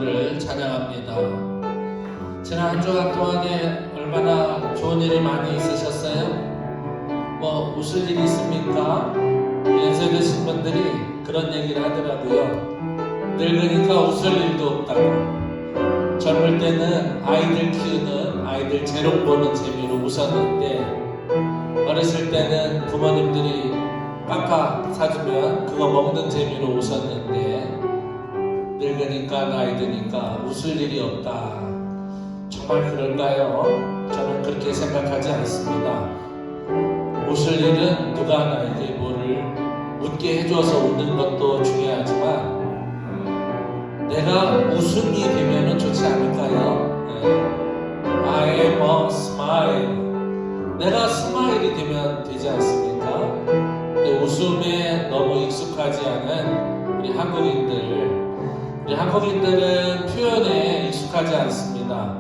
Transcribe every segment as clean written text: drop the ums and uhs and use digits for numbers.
여호와를 찬양합니다. 지난 한 주간 동안에 얼마나 좋은 일이 많이 있으셨어요? 뭐 웃을 일이 있습니까? 연세 드신 분들이 그런 얘기를 하더라고요. 늙으니까 웃을 일도 없다고. 젊을 때는 아이들 키우는, 아이들 재롱 보는 재미로 웃었는데, 어렸을 때는 부모님들이 깎아 사주면 그거 먹는 재미로 웃었는데, 늙으니까 나이 드니까 웃을 일이 없다. 정말 그럴까요? 저는 그렇게 생각하지 않습니다. 웃을 일은 누가 나에게 뭐를 웃게 해줘서 웃는 것도 중요하지만 내가 웃음이 되면 좋지 않을까요? I am a smile. 내가 스마일이 되면 되지 않습니까? 근데 웃음에 너무 익숙하지 않은 우리 한국인들은 표현에 익숙하지 않습니다.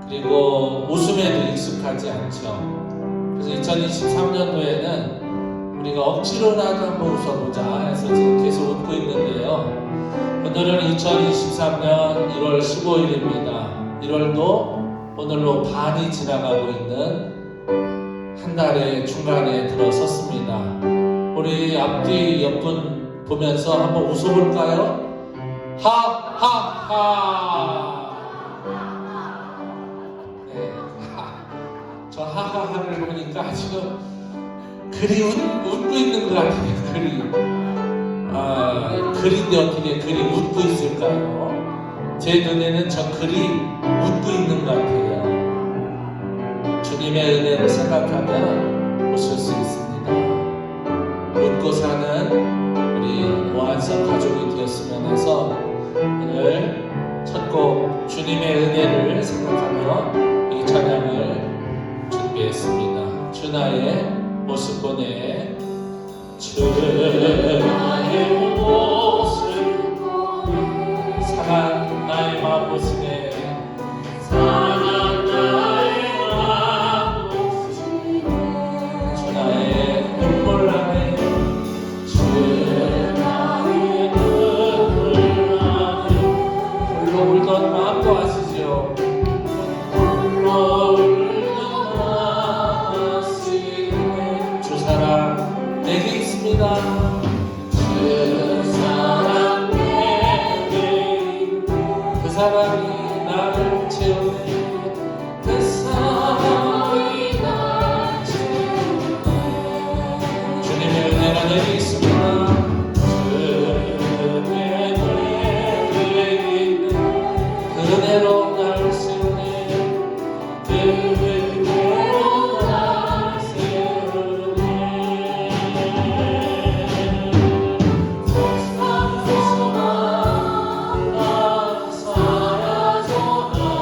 그리고 웃음에도 익숙하지 않죠. 그래서 2023년도에는 우리가 억지로라도 한번 웃어보자 해서 지금 계속 웃고 있는데요. 오늘은 2023년 1월 15일입니다. 1월도 오늘로 반이 지나가고 있는 한 달의 중간에 들어섰습니다. 우리 앞뒤 옆분 보면서 한번 웃어볼까요? 하하하. 네, 저 하하하를 보니까 지금 글이 웃고 있는 것 같아요. 글인데 어떻게 글이 웃고 있을까요? 제 눈에는 저 글이 웃고 있는 것 같아요. 주님의 은혜를 생각하면 웃을 수 있습니다. 웃고 사는 우리 오한성 가족이 되었으면 해서 오늘 첫 곡 주님의 은혜를 생각하며 이 찬양을 준비했습니다. 주나의 모습 보내. 주나의 모습 상한 나의 마음 보시네. 상한 나의 마음 보시네. 주나의 눈물 안에 주나의 눈물 안에 홀로 울던 마음도 아시죠? 홀로 울던 마음 아시네. 주 사랑 내게 있습니다. 그 사랑 내게 있네. 그 사랑이 나를 채우네. 그 사랑이 나를 채우네. 주님의 은혜가 내게 있습니다. 주님의 은혜가 있네. 그 은혜로 나를 세우네. 그 은혜로 나를 세우네. 세상에서 나 사라져라.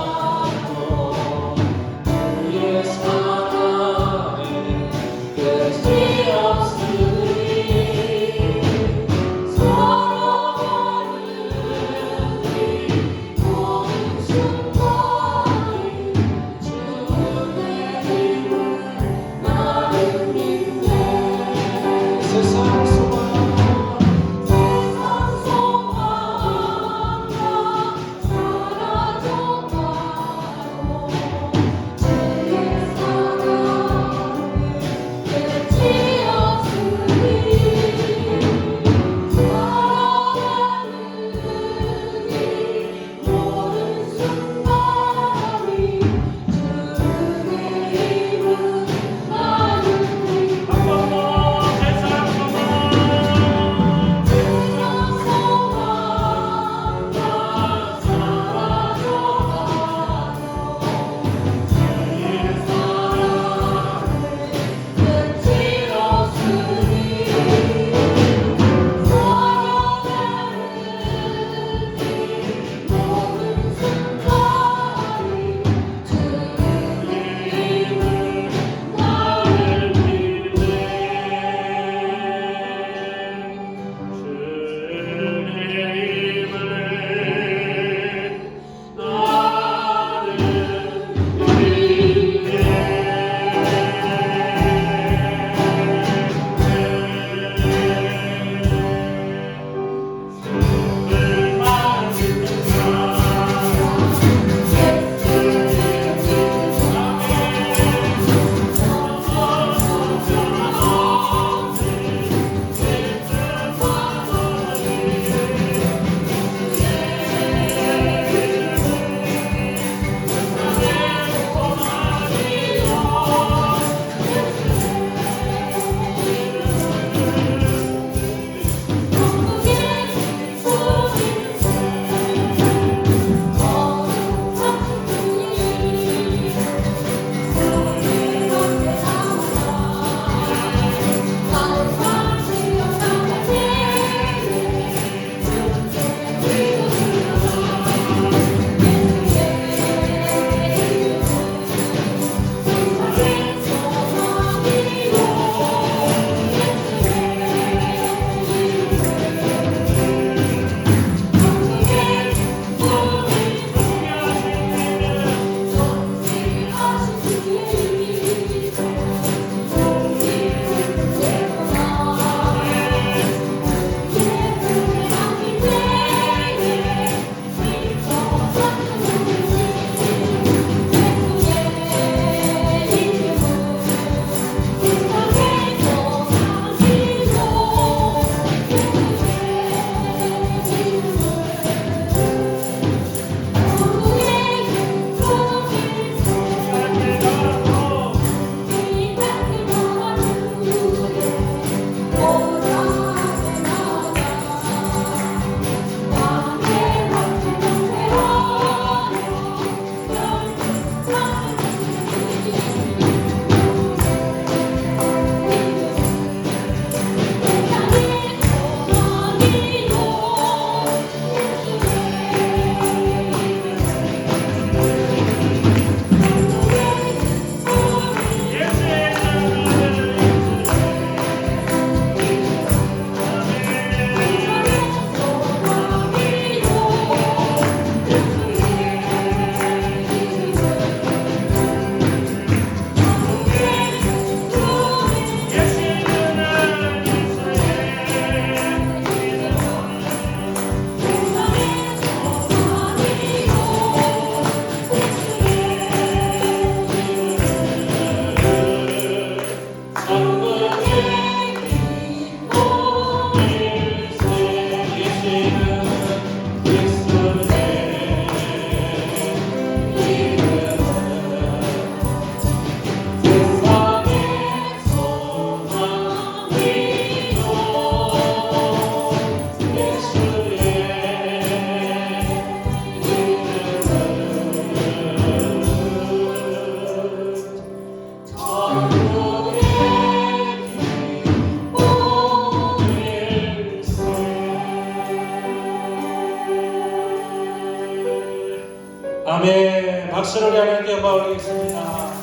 아멘. 박수를 하나님께 영광 올리겠습니다.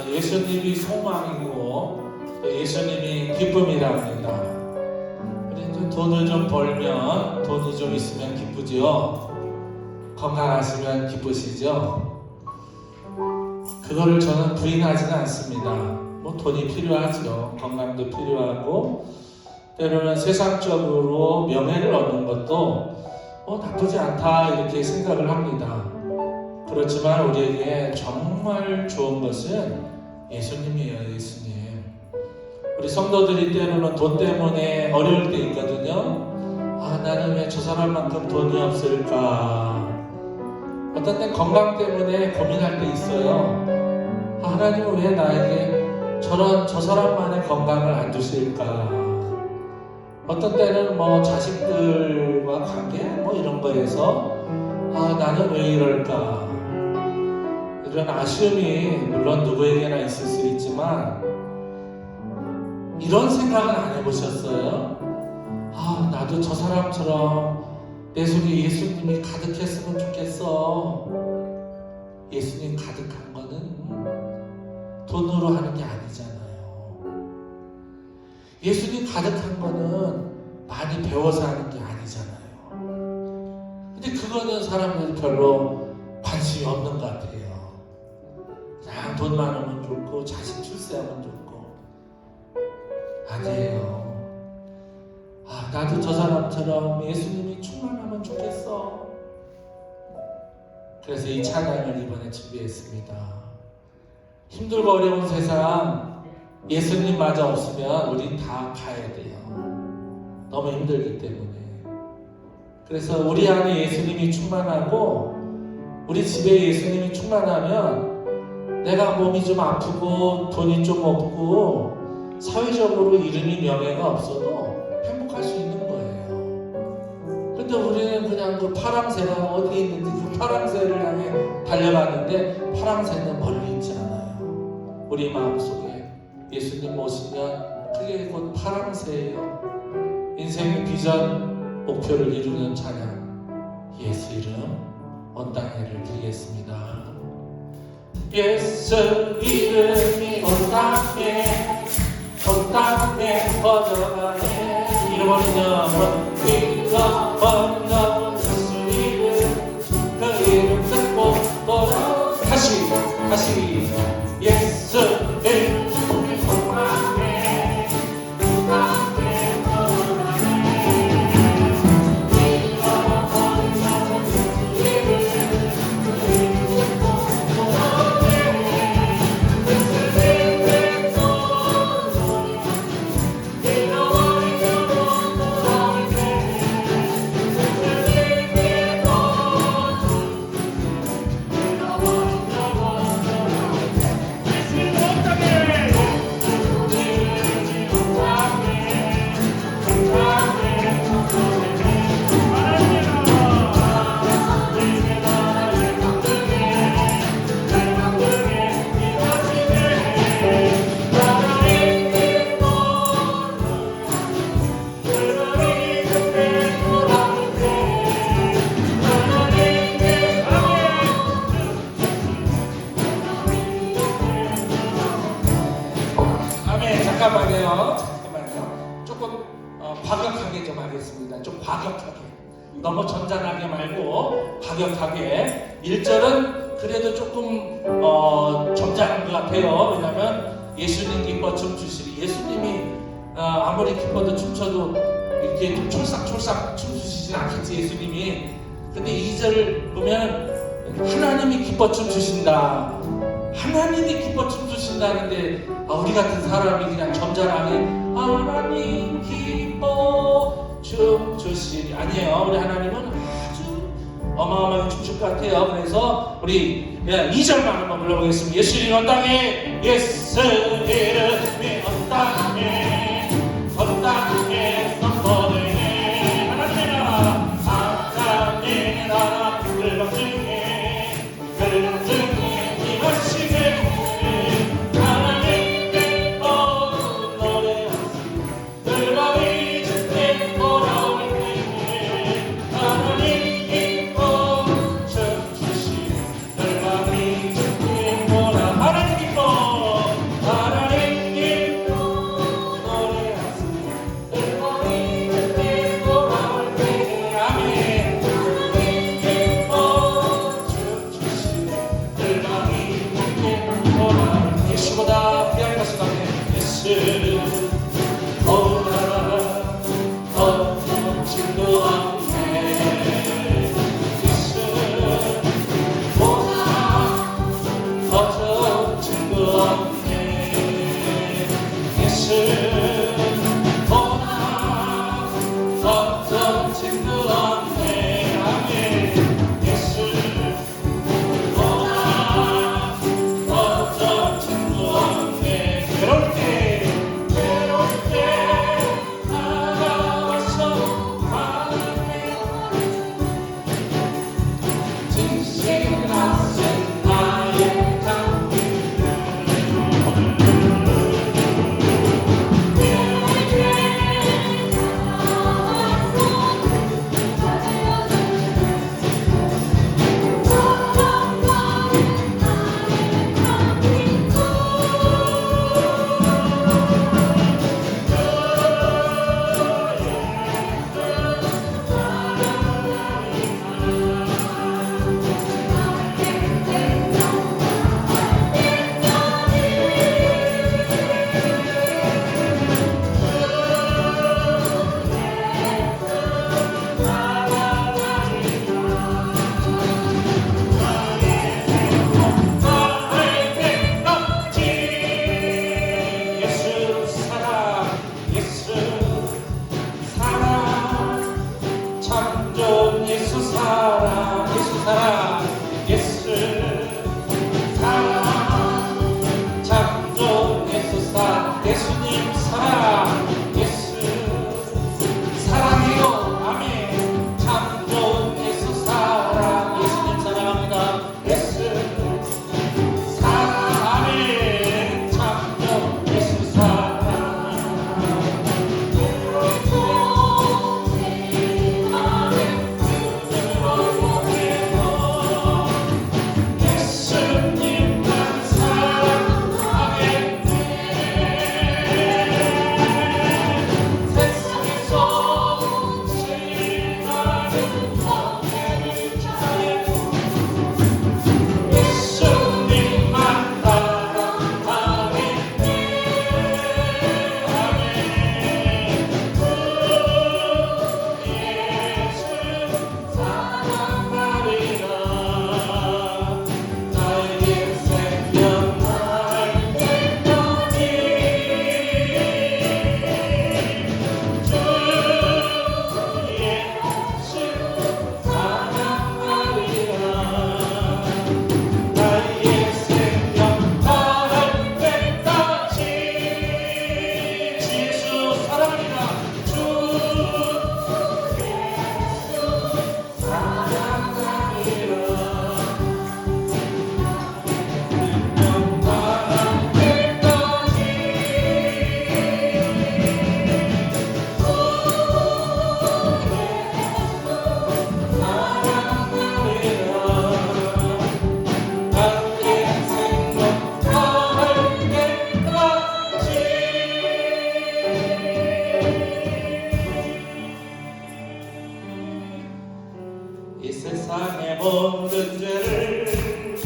예수님이 소망이고 예수님이 기쁨이랍니다. 우리 돈을 좀 벌면, 돈이 좀 있으면 기쁘죠. 건강하시면 기쁘시죠. 그거를 저는 부인하지는 않습니다. 뭐 돈이 필요하죠. 건강도 필요하고 때로는 세상적으로 명예를 얻는 것도 나쁘지 않다 이렇게 생각을 합니다. 그렇지만 우리에게 정말 좋은 것은 예수님이에요. 예수님. 우리 성도들이 때로는 돈 때문에 어려울 때 있거든요. 나는 왜 저 사람만큼 돈이 없을까? 어떤 때 건강 때문에 고민할 때 있어요. 하나님은 왜 나에게 저 사람만의 건강을 안 주실까? 어떤 때는 자식들과 관계 이런 거에서 나는 왜 이럴까? 이런 아쉬움이 물론 누구에게나 있을 수 있지만 이런 생각은 안 해보셨어요? 나도 저 사람처럼 내 속에 예수님이 가득했으면 좋겠어. 예수님 가득한 거는 돈으로 하는 게 아니잖아요. 예수님 가득한 거는 많이 배워서 하는 게 아니잖아요. 근데 그거는 사람들이 별로 관심이 없는 것 같아요. 그냥 돈 많으면 좋고 자식 출세하면 좋고. 아니에요. 나도 저 사람처럼 예수님이 충만하면 좋겠어. 그래서 이 찬양을 이번에 준비했습니다. 힘들고 어려운 세상 예수님마저 없으면 우린 다 가야 돼요. 너무 힘들기 때문에. 그래서 우리 안에 예수님이 충만하고 우리 집에 예수님이 충만하면 내가 몸이 좀 아프고 돈이 좀 없고 사회적으로 이름이 명예가 없어도 행복할 수 있는 거예요. 근데 우리는 그냥 그 파랑새가 어디에 있는지 그 파랑새를 향해 달려가는데 파랑새는 멀리 있지 않아요. 우리 마음속에 예수님 모시면 그게 곧 파랑새예요. 인생의 비전, 목표를 이루는 찬양, 예수 이름 언당회를 드리겠습니다. 예수 이름이 온 땅에 퍼져가네. 잃어버리면 잃어버리는 예수 이름 그 이름 듣고 돌아 다시 예수 이름 온 땅에 잠깐만요. 조금 과격하게 좀 하겠습니다. 좀 과격하게. 너무 점잖하게 말고 과격하게. 1절은 그래도 조금 점잖은 것 같아요. 왜냐하면 예수님 기뻐 춤추시리. 예수님이 아무리 기뻐도 춤춰도 이렇게 촐싹촐싹 춤추시진 않겠지 예수님이. 근데 2절 보면 하나님이 기뻐 춤추신다. 하나님이 기뻐 춤추신다는데 우리 같은 사람이 그냥 점잖하게 하나님 기뻐 춤추시리. 아니에요. 우리 하나님은 아주 어마어마하게 춤출 것 같아요. 그래서 우리 2절만 한번 불러보겠습니다. 예수 이름 온 땅에 예수 이름이 온 땅에 선포되네. 하나님의 나라 하나님의 나라 그런 중에 하나님 기뻐 아멘. 주시네 열방이 함께 오라. 예수보다 귀한 것은 없네. 예수 보다 더 친구 없네. 예수 보다 더 친구 없네. 예수 보다 더 친구 없네. 아멘. 예수 보다 더 친구 없네. 괴로울 때 다가와서 바라네. 진실한 나의 예수님 사랑, 예수 사랑해요. 아멘. 참 좋은 예수 사랑, 예수님 사랑합니다. 예수 사랑, 아멘. 참 좋은 예수 사랑. 예수님만 사랑하겠네. 이 세상의 모든 죄를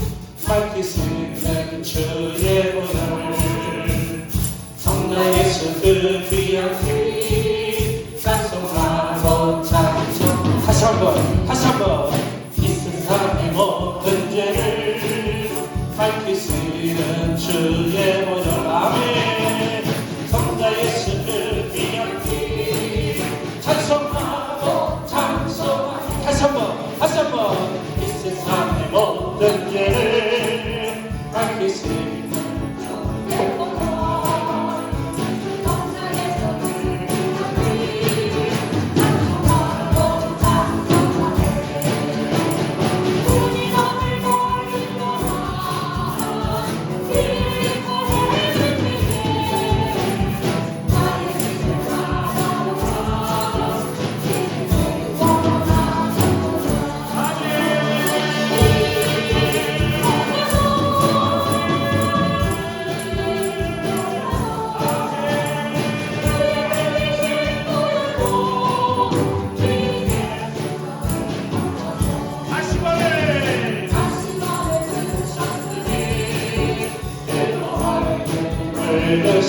밝히시는 주의 분을 성자 예수 그 귀한 피 찬송하고 찬송. 다시 한번 이 세상의 모든 죄를 밝히시는 주의 분을. 아멘. 성자 예수 그 귀한 피 찬송하고 찬송. 다시 한번 이 세상의 모든 죄를 밝히시는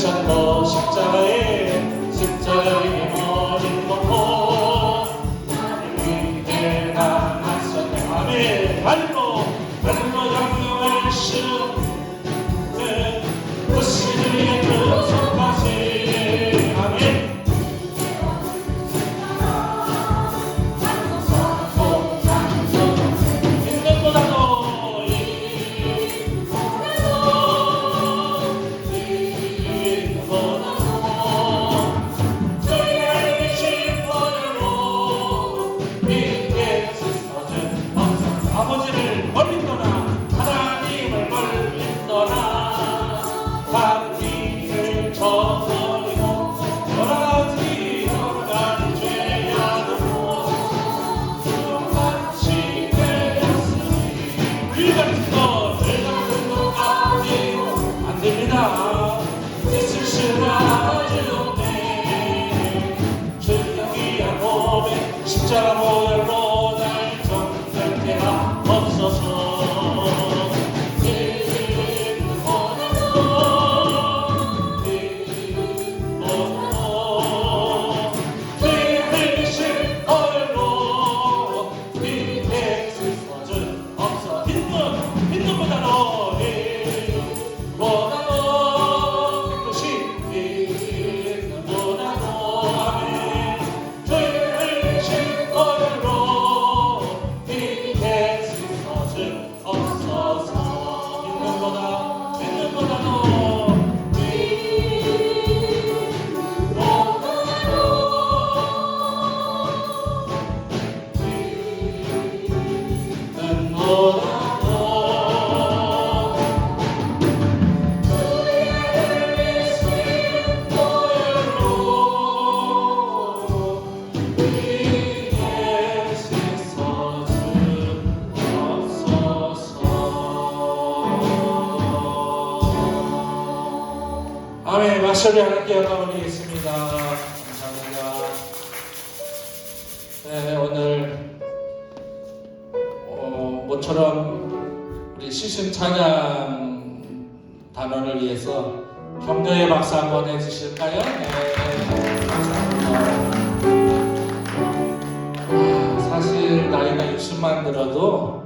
되셨고 십자가에 머리 놓고 나를 위해 나가셨네. 아멘. 발로 양명을 씌우는 그 시리의 그 손까지 아멘. 아버지를 멀리떠나 하나님을 멀리떠나 다른 길을 저버리고 여러 가지 죄악으로 주같이 되었으니 우리 같은 것까지 안 됩니다. 있을 수가 없네. 주님 위한 고백 십자가 보혈로 날 정결케 하옵소서. 아멘. 마셔리 하나님께 영광 올리겠습니다. 감사합니다. 네, 오늘 모처럼 우리 시즌 찬양 단원을 위해서 격려의 박수 한번 해주실까요? 네, 감사합니다. 사실 나이가 60만 들어도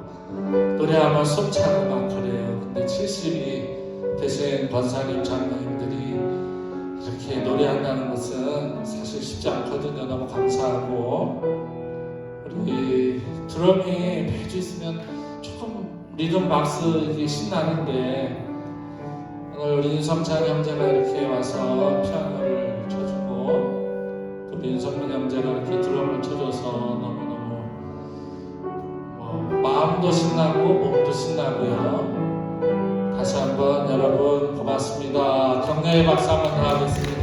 노래하면 숨차고 막 그래요. 근데 70이 되신 권사님 장로님들이 이렇게 노래한다는 것은 사실 쉽지 않거든요. 너무 감사하고, 우리 드럼이 매주 있으면 조금 리듬 박스 이게 신나는데 오늘 우리 윤성찬 형제가 이렇게 와서 피아노를 쳐주고 또 윤성민 형제가 이렇게 드럼을 쳐줘서 너무너무 마음도 신나고 몸도 신나고요. 다시 한번 여러분 고맙습니다. 격려의 박수 한번 더 하겠습니다.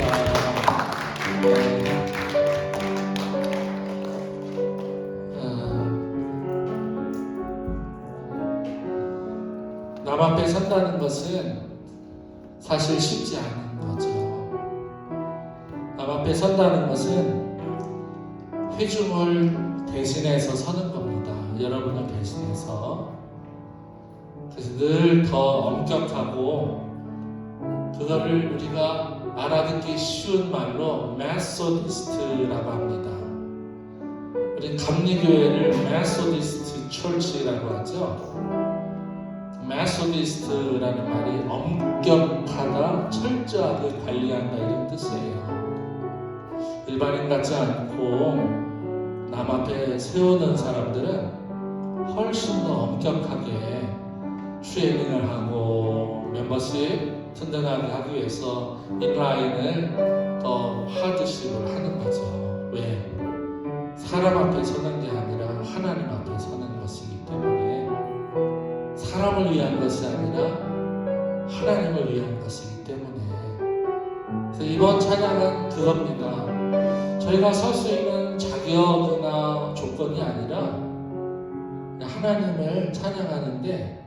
남 앞에 선다는 것은 사실 쉽지 않은 거죠. 남 앞에 선다는 것은 회중을 대신해서 서는 겁니다. 여러분을 대신해서. 그래서 늘 더 엄격하고, 그거를 우리가 알아듣기 쉬운 말로 메소디스트라고 합니다. 우리 감리교회를 메소디스트 철치라고 하죠. 메소디스트라는 말이 엄격하다, 철저하게 관리한다 이런 뜻이에요. 일반인 같지 않고 남 앞에 세우는 사람들은 훨씬 더 엄격하게 트레이닝을 하고 멤버십 튼튼하게 하기 위해서 인라인을 더 하드식을 하는 거죠. 왜? 사람 앞에 서는 게 아니라 하나님 앞에 서는 것이기 때문에, 사람을 위한 것이 아니라 하나님을 위한 것이기 때문에. 그래서 이번 찬양은 그겁니다. 저희가 설 수 있는 자격이나 조건이 아니라 하나님을 찬양하는데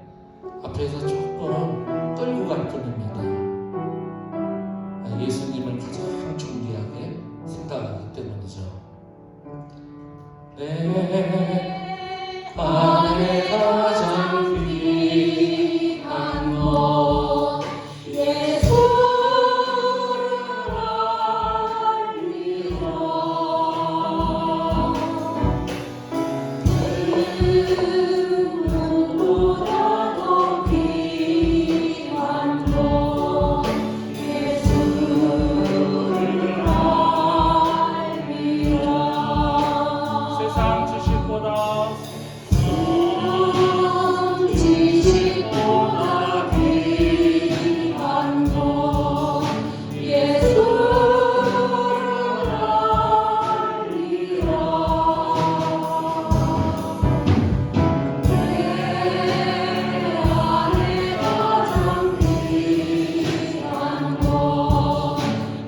앞에서 조금 끌고 갈 뿐입니다. 예수님을 가장 존귀하게 생각하기 때문이죠. 내 안에 가장 귀한 것 예수를 보다 더 귀한 것 예수를 알리라. 세상 지식보다 지식보다 귀한 것 예수를 알리라. 내 안에 가장 귀한 것 예수를 알리라.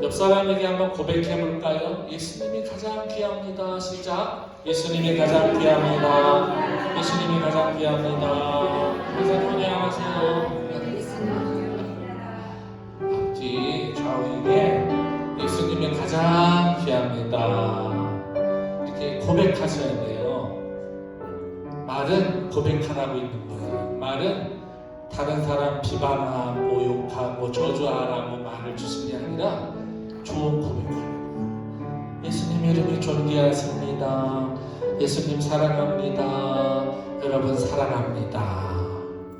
옆 사람에게 한번 고백해 볼까요? 예수님이 가장 귀합니다. 시작. 예수님이 가장 귀합니다. 예수님이 가장 귀합니다. 항상 혼양하세요. 앞뒤 좌우에게 예수님이 가장 귀합니다. 이렇게 고백하셔야 돼요. 말은 고백하라고 있는 거예요. 말은 다른 사람 비방하고 욕하고 저주하라고 말을 주신 게 아니라 좋은 고백을. 예수님 이름이 존귀하십니다. 예수님 사랑합니다. 여러분 사랑합니다.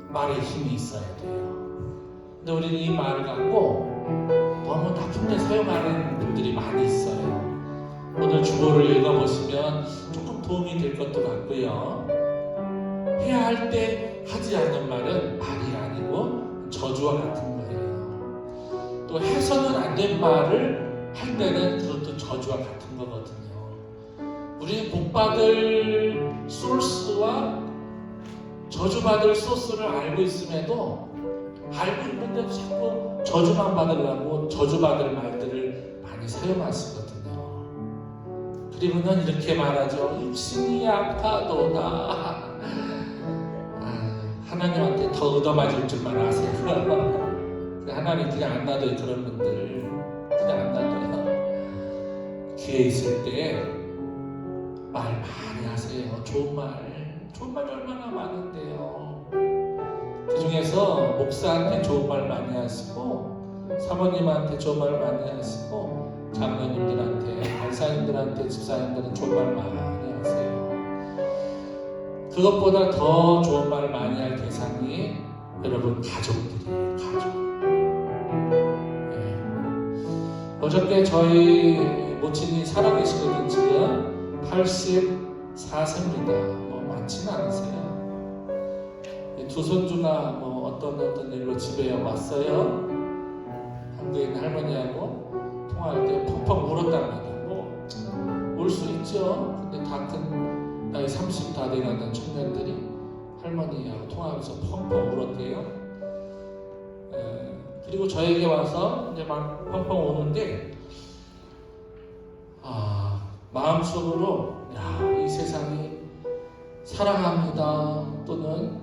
말에 힘이 있어야 돼요. 근데 우리는 이 말을 갖고 너무 나쁜 데 사용하는 분들이 많이 있어요. 오늘 주보를 읽어보시면 조금 도움이 될 것도 같고요. 해야 할 때 하지 않는 말은 말이 아니고 저주와 같은 거예요. 또 해서는 안 된 말을 할 때는 그것도 저주와 같은 거거든요. 우리는 복받을 소스와 저주받을 소스를 알고 있음에도 알고 있는데도 자꾸 저주만 받으려고 저주받을 말들을 많이 사용하시거든요. 그리고는 이렇게 말하죠. 육신이 아파도다. 하나님한테 더 얻어맞을 줄만 아세요. 하나님 그냥 안 놔둬요. 그런 분들 그냥 안 놔둬요. 기회 있을 때 말 많이 하세요. 좋은 말이 얼마나 많은데요. 그 중에서 목사한테 좋은 말 많이 하시고, 사모님한테 좋은 말 많이 하시고, 장로님들한테, 간사님들한테, 집사님들은 좋은 말 많이 하세요. 그것보다 더 좋은 말 많이 할 대상이 여러분 가족들이에요. 가족. 네. 어저께 저희 모친이 살아계시거든. 지금 84세입니다. 뭐 많지는 않으세요. 두 손주가 뭐 어떤 일로 집에 왔어요. 한국에 있는 할머니하고 통화할 때 펑펑 울었답니다. 뭐 울 수 있죠. 근데 다 큰 나이 30 다 돼가는 청년들이 할머니하고 통화하면서 펑펑 울었대요. 그리고 저에게 와서 이제 막 펑펑 우는데 마음속으로 이 세상이 사랑합니다 또는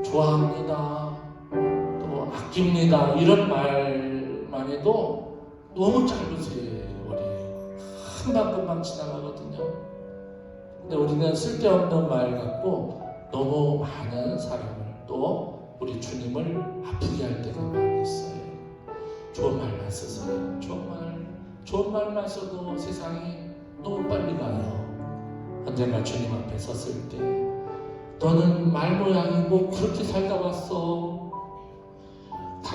좋아합니다 또 아낍니다 이런 말만 해도 너무 짧은 세월이에요. 금방금방 지나가거든요. 근데 우리는 쓸데없는 말 갖고 너무 많은 사람을 또 우리 주님을 아프게 할 때가 많이 있어요. 좋은 말만 쓰세요. 좋은 말만 써도 세상이 너무 빨리 가요. 언젠가 주님 앞에 섰을 때 너는 말 모양이 뭐 그렇게 살다 왔어.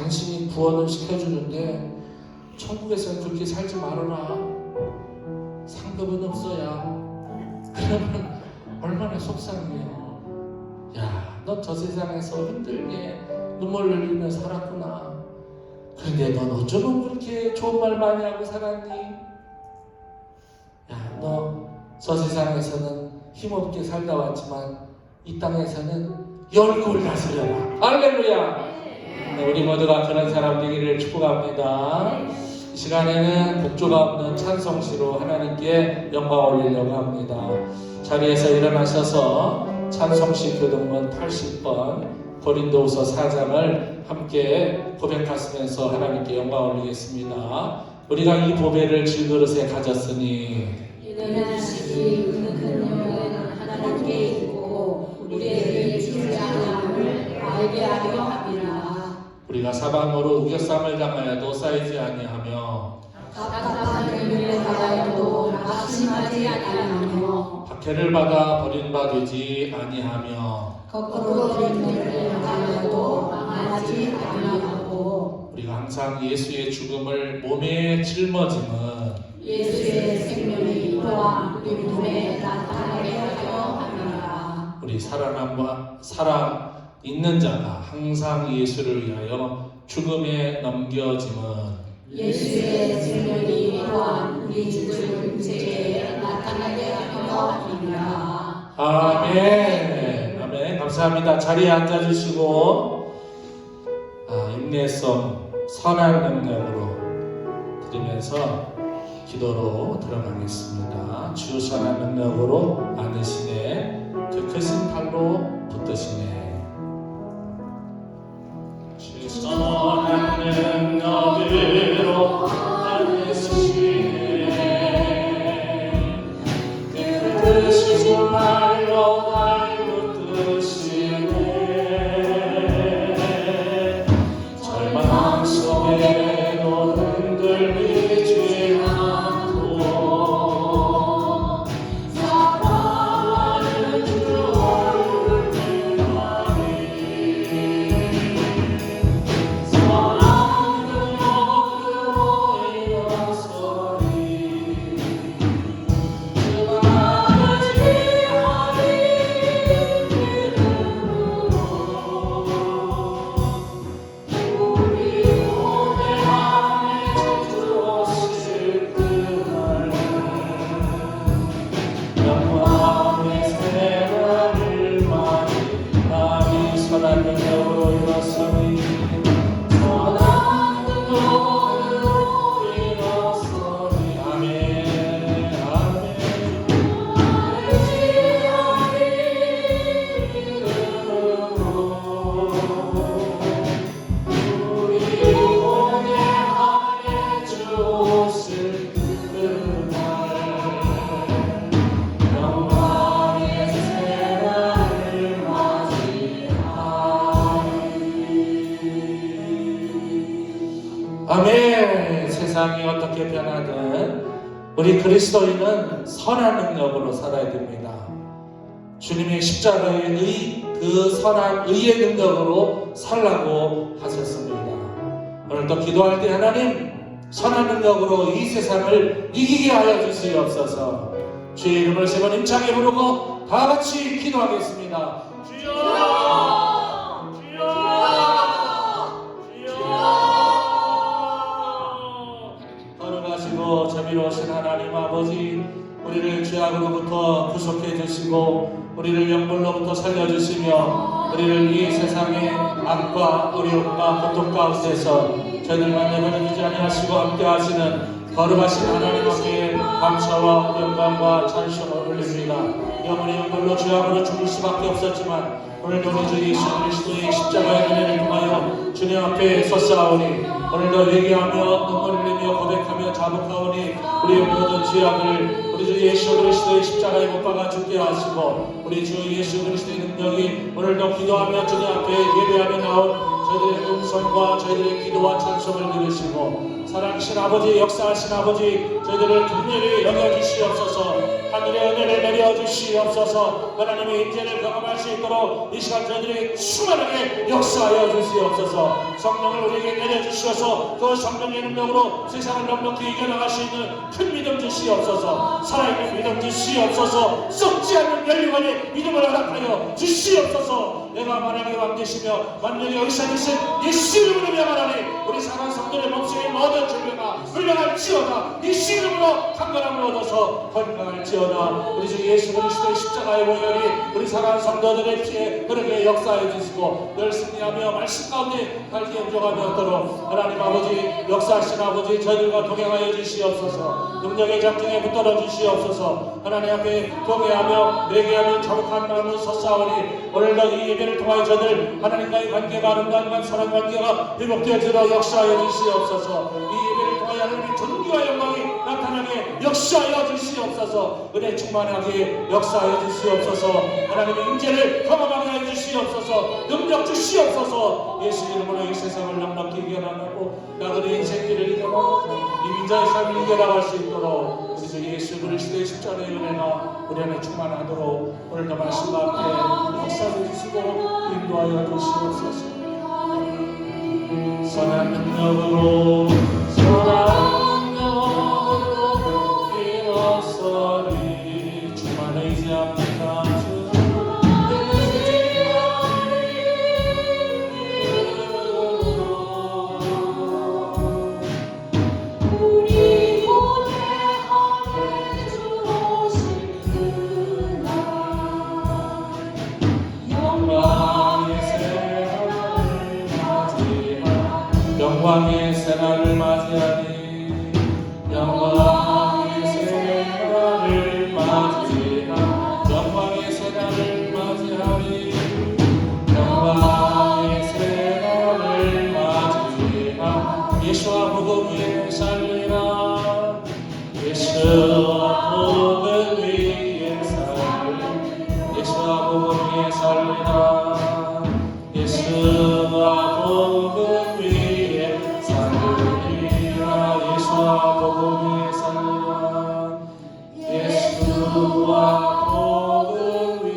당신이 구원을 시켜주는데 천국에서는 그렇게 살지 말아라. 상급은 없어야. 그러면 얼마나 속상해요. 야, 너 저 세상에서 힘들게 눈물 흘리며 살았구나. 그런데 넌 어쩌면 그렇게 좋은 말 많이 하고 살았니? 야, 너 저 세상에서는 힘없게 살다 왔지만 이 땅에서는 열골 다스려라. 할렐루야. 우리 모두가 그런 사람 되기를 축복합니다. 이 시간에는 곡조가 없는 찬송시로 하나님께 영광 올리려고 합니다. 자리에서 일어나셔서 찬송시 교동문 80번 고린도후서 4장을 함께 고백하시면서 하나님께 영광 올리겠습니다. 우리가 이 보배를 질그릇에 가졌으니 이는 시기 큰 영은 하나님께 있고 우리에게 주지 않음을 알게 하려 함이라. 우리가 사방으로 우겨쌈을 당하여도 쌓이지 아니하며 답답한 일을 당하여도 낙심하지 아니하며 박해를 받아 버림받지 아니하며 거꾸로 된 일을 당하여도 망하지 아니하고 우리가 항상 예수의 죽음을 몸에 짊어짐은 예수의 생명이 또한 우리 몸에 나타나게 하려 함이라. 우리 살아 있는 자가 항상 예수를 위하여 죽음에 넘겨짐은 예수의 생명이 또한 우리 죽을 육체에 나타나게 하려 함이라. 아멘. 아멘. 감사합니다. 자리에 앉아주시고 인내성 선한 능력으로 드리면서 기도로 들어가겠습니다. 주 선한 능력으로 안으시네 그 크신 팔로 붙드시네. 주 선한 능력으로 안으시네 그 크신 팔로 날 붙드시네. 절망 속에도 흔들리지 않고 사랑하는 주 얼굴 빛나니 사랑으로 일어서리 그날을 지하리 이름으로 우리 몸에 안에 주었을 그날 영광의 새날을 맞이 남이 선한 능력으로 일어서니 선한 능력으로 일어서니 아멘 아멘 지하리 이름으로 우리 몸에 안에 주었을 그날 영광의 새날을 맞이하리. 아멘. 세상이 어떻게 변하든 우리 그리스도인은 선한 능력으로 살아야 됩니다. 주님의 십자가의 그 선한 의의 능력으로 살라고 하셨습니다. 오늘도 기도할 때 하나님 선한 능력으로 이 세상을 이기게 하여 주시옵소서. 주의 이름을 세 번 힘차게 부르고 다 같이 기도하겠습니다. 주여 주여 주여 거룩하시고 자비로우신 하나님 아버지, 우리를 죄악으로부터 구속해 주시고 우리를 영물로부터 살려주시며 우리를 이 세상의 악과 어려움과 고통 가운데서 저희들만 내버려두지 아니하시고 함께 하시는 거룩하신 하나님 앞에 감사와 영광과 찬송을 올립니다. 영원히 영물로 죄악으로 죽을 수밖에 없었지만 오늘도 우리 주 예수 그리스도의 십자가의 은혜를 통하여 주님 앞에 섰사오니 오늘도 회개하며 눈물 흘리며 고백하며 자복하오니 우리의 모든 죄악을 우리 주 예수 그리스도의 십자가에 못 박아 죽게 하시고 우리 주 예수 그리스도의 능력이 오늘도 기도하며 주님 앞에 예배하며 나온 저희들의 음성과 저희들의 기도와 찬송을 들으시고 살아계신 아버지, 역사하신 아버지, 저희들을 긍휼히 여겨주시옵소서. 하늘의 은혜를 내려주시옵소서. 하나님의 인재를 경험할 수 있도록 이 시간 저희들에게 충만하게 역사하여 주시옵소서. 성령을 우리에게 내려주시어서 그 성령의 능력으로 세상을 넉넉히 이겨나갈 수 있는 큰 믿음 주시옵소서. 살아있는 믿음 주시옵소서. 썩지 않는 멸류관의 믿음을 허락하여 주시옵소서. 내가 만왕의 왕 되시며 만명의 의사 되신 예수 이름으로 명하노니 우리 사랑하는 성도의 몸속에 모든 질병아 물러갈지어다. 예수 이름으로 강건함을 얻어서 건강할지어다. 우리 주 예수 그리스도의 십자가의 보혈이 우리 사랑하는 성도들의 피에 그렇게 역사해 주시고 늘 승리하며 말씀 가운데 갈기에 부족함이 없도록 하나님 아버지, 역사하신 아버지, 저희들과 동행하여 주시옵소서. 능력의 작정에 붙들어 주시옵소서. 하나님 앞에 동행하며 내게하며 자복한 마음을 섰사오니 오늘도 이 예배를 통하여 저들 하나님과의 관계가 아름다운 사랑 관계가 회복되어지도록 역사하여 주시옵소서. 이 예배를 통하여 하나님의 존귀와 영광이 나타나게 역사하여 주시옵소서. 은혜 충만하게 역사하여 주시옵소서. 하나님의 인재를 경험하게 하여 주시옵소서. 능력 주시옵소서. 예수 이름으로 이 세상을 넉넉히 이겨나가고 나그네 인생길을 이겨나가고 이 민자의 삶을 이겨나갈 수 있도록 우리 주 예수 그리스도의 십자가의 은혜가 우리 안에 충만하도록 오늘도 말씀과 함께 역사해 주시고 인도하여 주시옵소서. 선한 능력으로 일어서리 주만을 의지합니다. 영광의 새날을 맞이하니 영광의 새날을 맞이하니 영광의 새날을 맞이하니 영광의 새날을 맞이하니 예수와 복음 위에 살리라. 예수와 복음 위에 살리라. 예수와 복음 위에 살리라. 예수와 복음 위에 살리라. 예수와 복음 위에 살리라. 예수와 복음 위에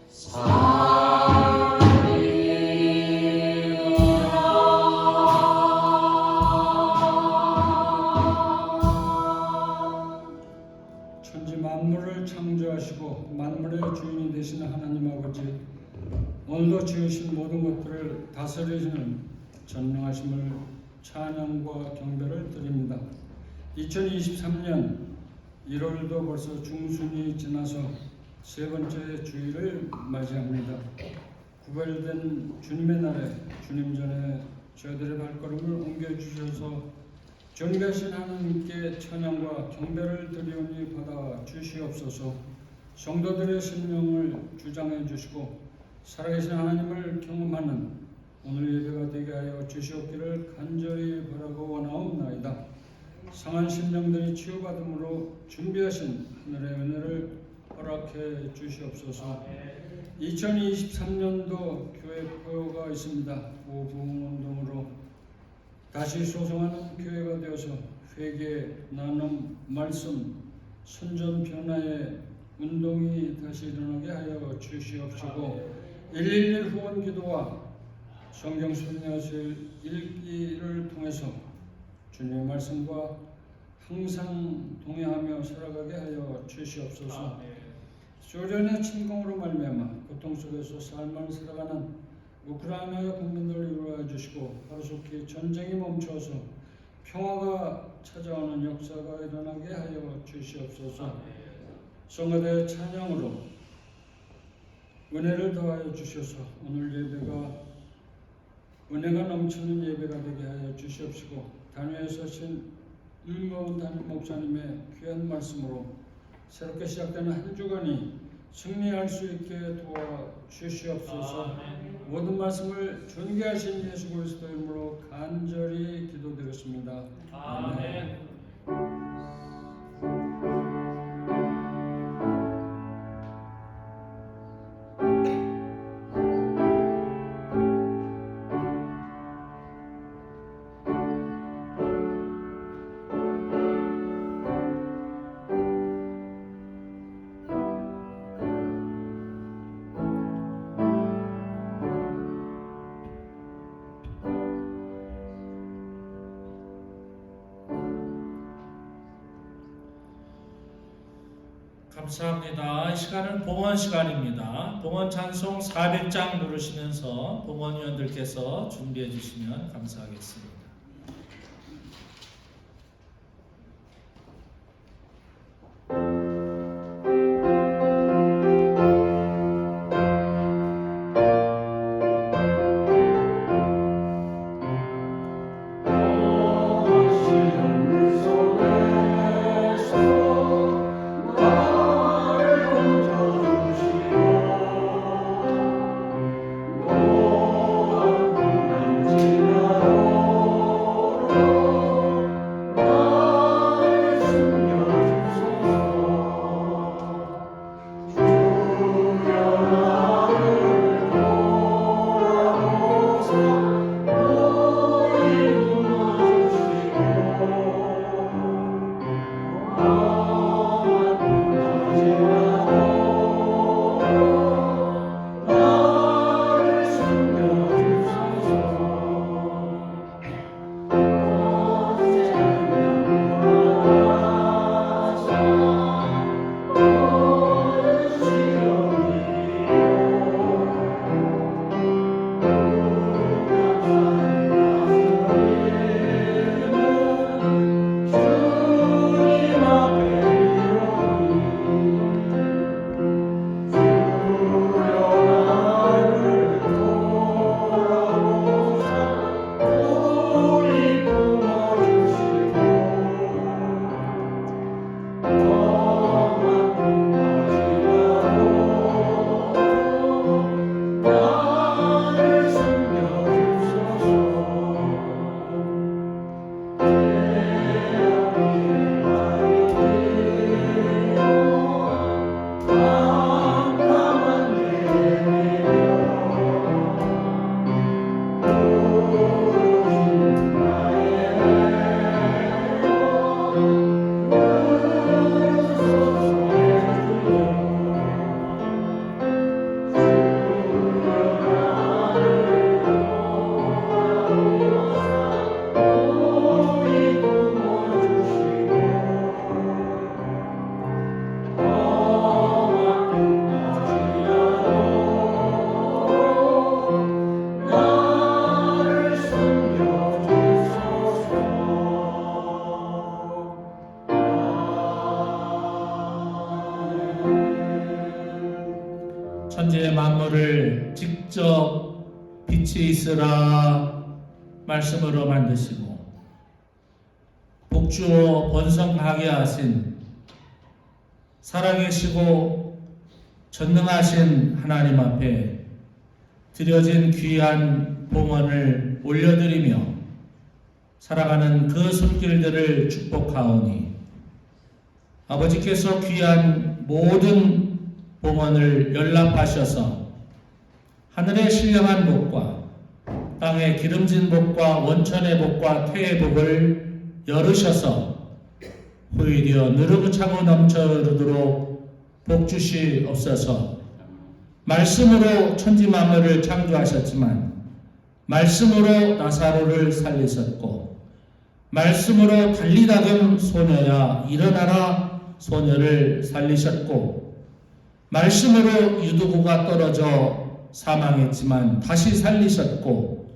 살리라. 천지 만물을 창조하시고 만물의 주인이 되시는 하나님 아버지, 오늘도 지으신 모든 것들을 다스리시는 전능하심을 찬양과 경배를 드립니다. 2023년 1월도 벌써 중순이 지나서 세 번째 주일을 맞이합니다. 구별된 주님의 날에 주님 전에 저희들의 발걸음을 옮겨주셔서 존귀하신 하나님께 찬양과 경배를 드리오니 받아 주시옵소서. 성도들의 생명을 주장해 주시고 살아계신 하나님을 경험하는 오늘 예배가 되게 하여 주시옵기를 간절히 바라고 원하옵나이다. 상한 심령들이 치유받음으로 준비하신 하늘의 은혜를 허락해 주시옵소서. 2023년도 교회 포효가 있습니다. 부흥운동으로 다시 소송하는 교회가 되어서 회개, 나눔, 말씀, 선전 변화의 운동이 다시 일어나게 하여 주시옵시고 111 후원 기도와 성경 순례하실 읽기를 통해서 주님의 말씀과 항상 동행하며 살아가게 하여 주시옵소서. 소련의 침공으로 말미암아 고통 속에서 삶을 살아가는 우크라이나의 국민들을 위로해 주시고 하루속히 전쟁이 멈춰서 평화가 찾아오는 역사가 일어나게 하여 주시옵소서. 성가대 찬양으로 은혜를 더하여 주셔서 오늘 예배가 은혜가 넘치는 예배가 되게 하여 주시옵시고 단위에 서신 윤모은 담임 목사님의 귀한 말씀으로 새롭게 시작되는 한 주간이 승리할 수 있게 도와주시옵소서. 모든 말씀을 존귀하신 예수 그리스도 이름으로 간절히 기도드렸습니다. 아멘. 감사합니다. 이 시간은 봉헌 시간입니다. 봉헌 찬송 400장 부르시면서 봉헌위원들께서 준비해 주시면 감사하겠습니다. 천지의 만물을 직접 빛이 있으라 말씀으로 만드시고 복주어 번성하게 하신 살아계시고 전능하신 하나님 앞에 드려진 귀한 봉헌을 올려드리며 살아가는 그 손길들을 축복하오니 아버지께서 귀한 모든 봉헌을 연락하셔서 하늘의 신령한 복과 땅의 기름진 복과 원천의 복과 태의 복을 열으셔서 후이되어 누르고 차고 넘쳐 흐르도록 복 주시옵소서. 말씀으로 천지 만물을 창조하셨지만 말씀으로 나사로를 살리셨고 말씀으로 달리다금 소녀야 일어나라 소녀를 살리셨고 말씀으로 유두고가 떨어져 사망했지만 다시 살리셨고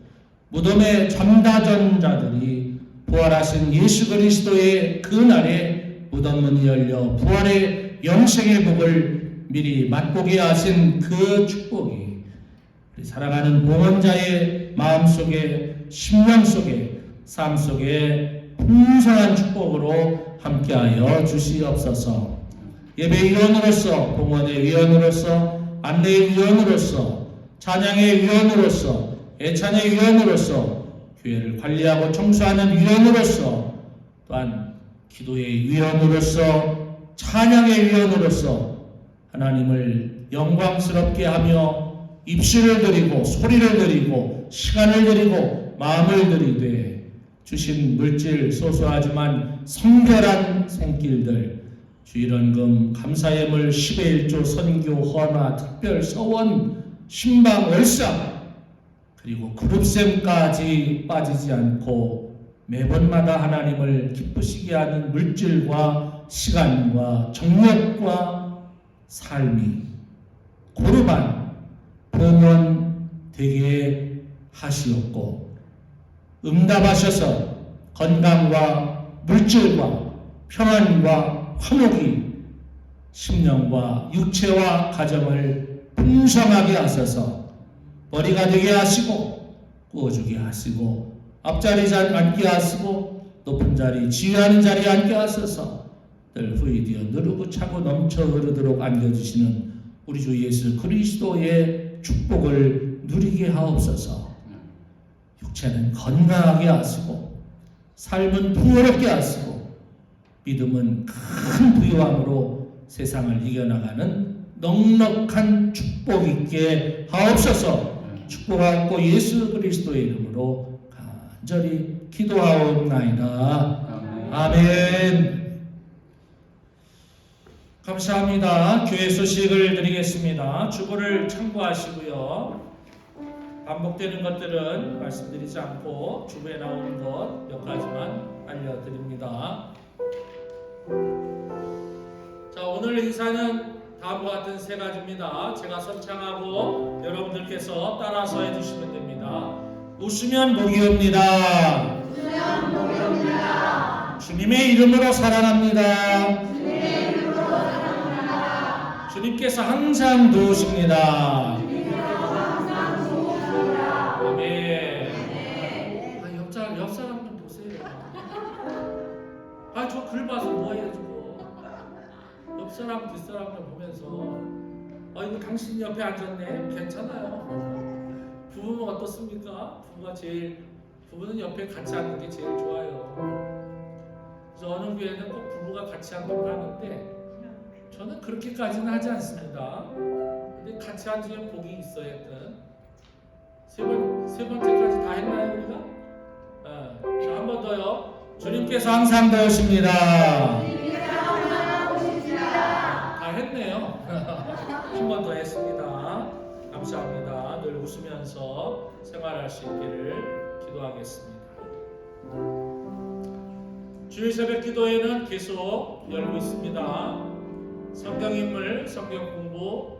무덤에 잠다던 자들이 부활하신 예수 그리스도의 그 날에 무덤문이 열려 부활의 영생의 복을 미리 맛보게 하신 그 축복이 우리 살아가는 봉헌자의 마음속에 심령 속에 삶 속에 풍성한 축복으로 함께하여 주시옵소서. 예배위원으로서 봉헌의 위원으로서 안내의 위원으로서 찬양의 위원으로서 애찬의 위원으로서 교회를 관리하고 청소하는 위원으로서 또한 기도의 위원으로서 찬양의 위원으로서 하나님을 영광스럽게 하며 입술을 드리고 소리를 드리고 시간을 드리고 마음을 드리되 주신 물질 소소하지만 성별한 손길들 주일원금 감사예물 10의 1조 선교 헌화 특별 서원 신방 월상 그리고 그룹셈까지 빠지지 않고 매번마다 하나님을 기쁘시게 하는 물질과 시간과 정력과 삶이 고루만 봉헌되게 하시옵고 응답하셔서 건강과 물질과 평안과 화목이 심령과 육체와 가정을 풍성하게 하셔서 머리가 되게 하시고 구워주게 하시고 앞자리 앉게 하시고 높은 자리 지휘하는 자리에 앉게 하셔서 늘 후이되어 누르고 차고 넘쳐 흐르도록 안겨주시는 우리 주 예수 그리스도의 축복을 누리게 하옵소서. 육체는 건강하게 하시고 삶은 풍요롭게 하시고 믿음은 큰 부유함으로 세상을 이겨나가는 넉넉한 축복 있게 하옵소서. 축복하고 예수 그리스도의 이름으로 간절히 기도하옵나이다. 아멘. 감사합니다. 교회 소식을 드리겠습니다. 주보를 참고하시고요. 반복되는 것들은 말씀드리지 않고 주부에 나오는 것 몇 가지만 알려드립니다. 자, 오늘 인사는 다음과 같은 세 가지입니다. 제가 선창하고 여러분들께서 따라서 해주시면 됩니다. 웃으면 복이 옵니다. 주님의 이름으로 살아납니다. 주님께서 항상 도우십니다. 아멘. 옆 사람 좀 보세요. 저 글 봐서 뭐해요 지금. 옆 사람 뒷사람 좀 보면서 이거 당신 옆에 앉았네. 괜찮아요. 부부는 어떻습니까? 부부는 옆에 같이 앉는 게 제일 좋아요. 그래서 어느 교회는 꼭 부부가 같이 앉도록 하는데 저는 그렇게까지는 하지 않습니다. 근데 같이 앉으면 복이 있어야 했던 세 번째까지 다 했나요 우리가? 자, 한 번 더요. 주님께서 항상 도우십니다. 다 했네요. 한 번 더 했습니다. 감사합니다. 늘 웃으면서 생활할 수 있기를 기도하겠습니다. 주일 새벽 기도회는 계속 열고 있습니다. 성경 인물, 성경 공부,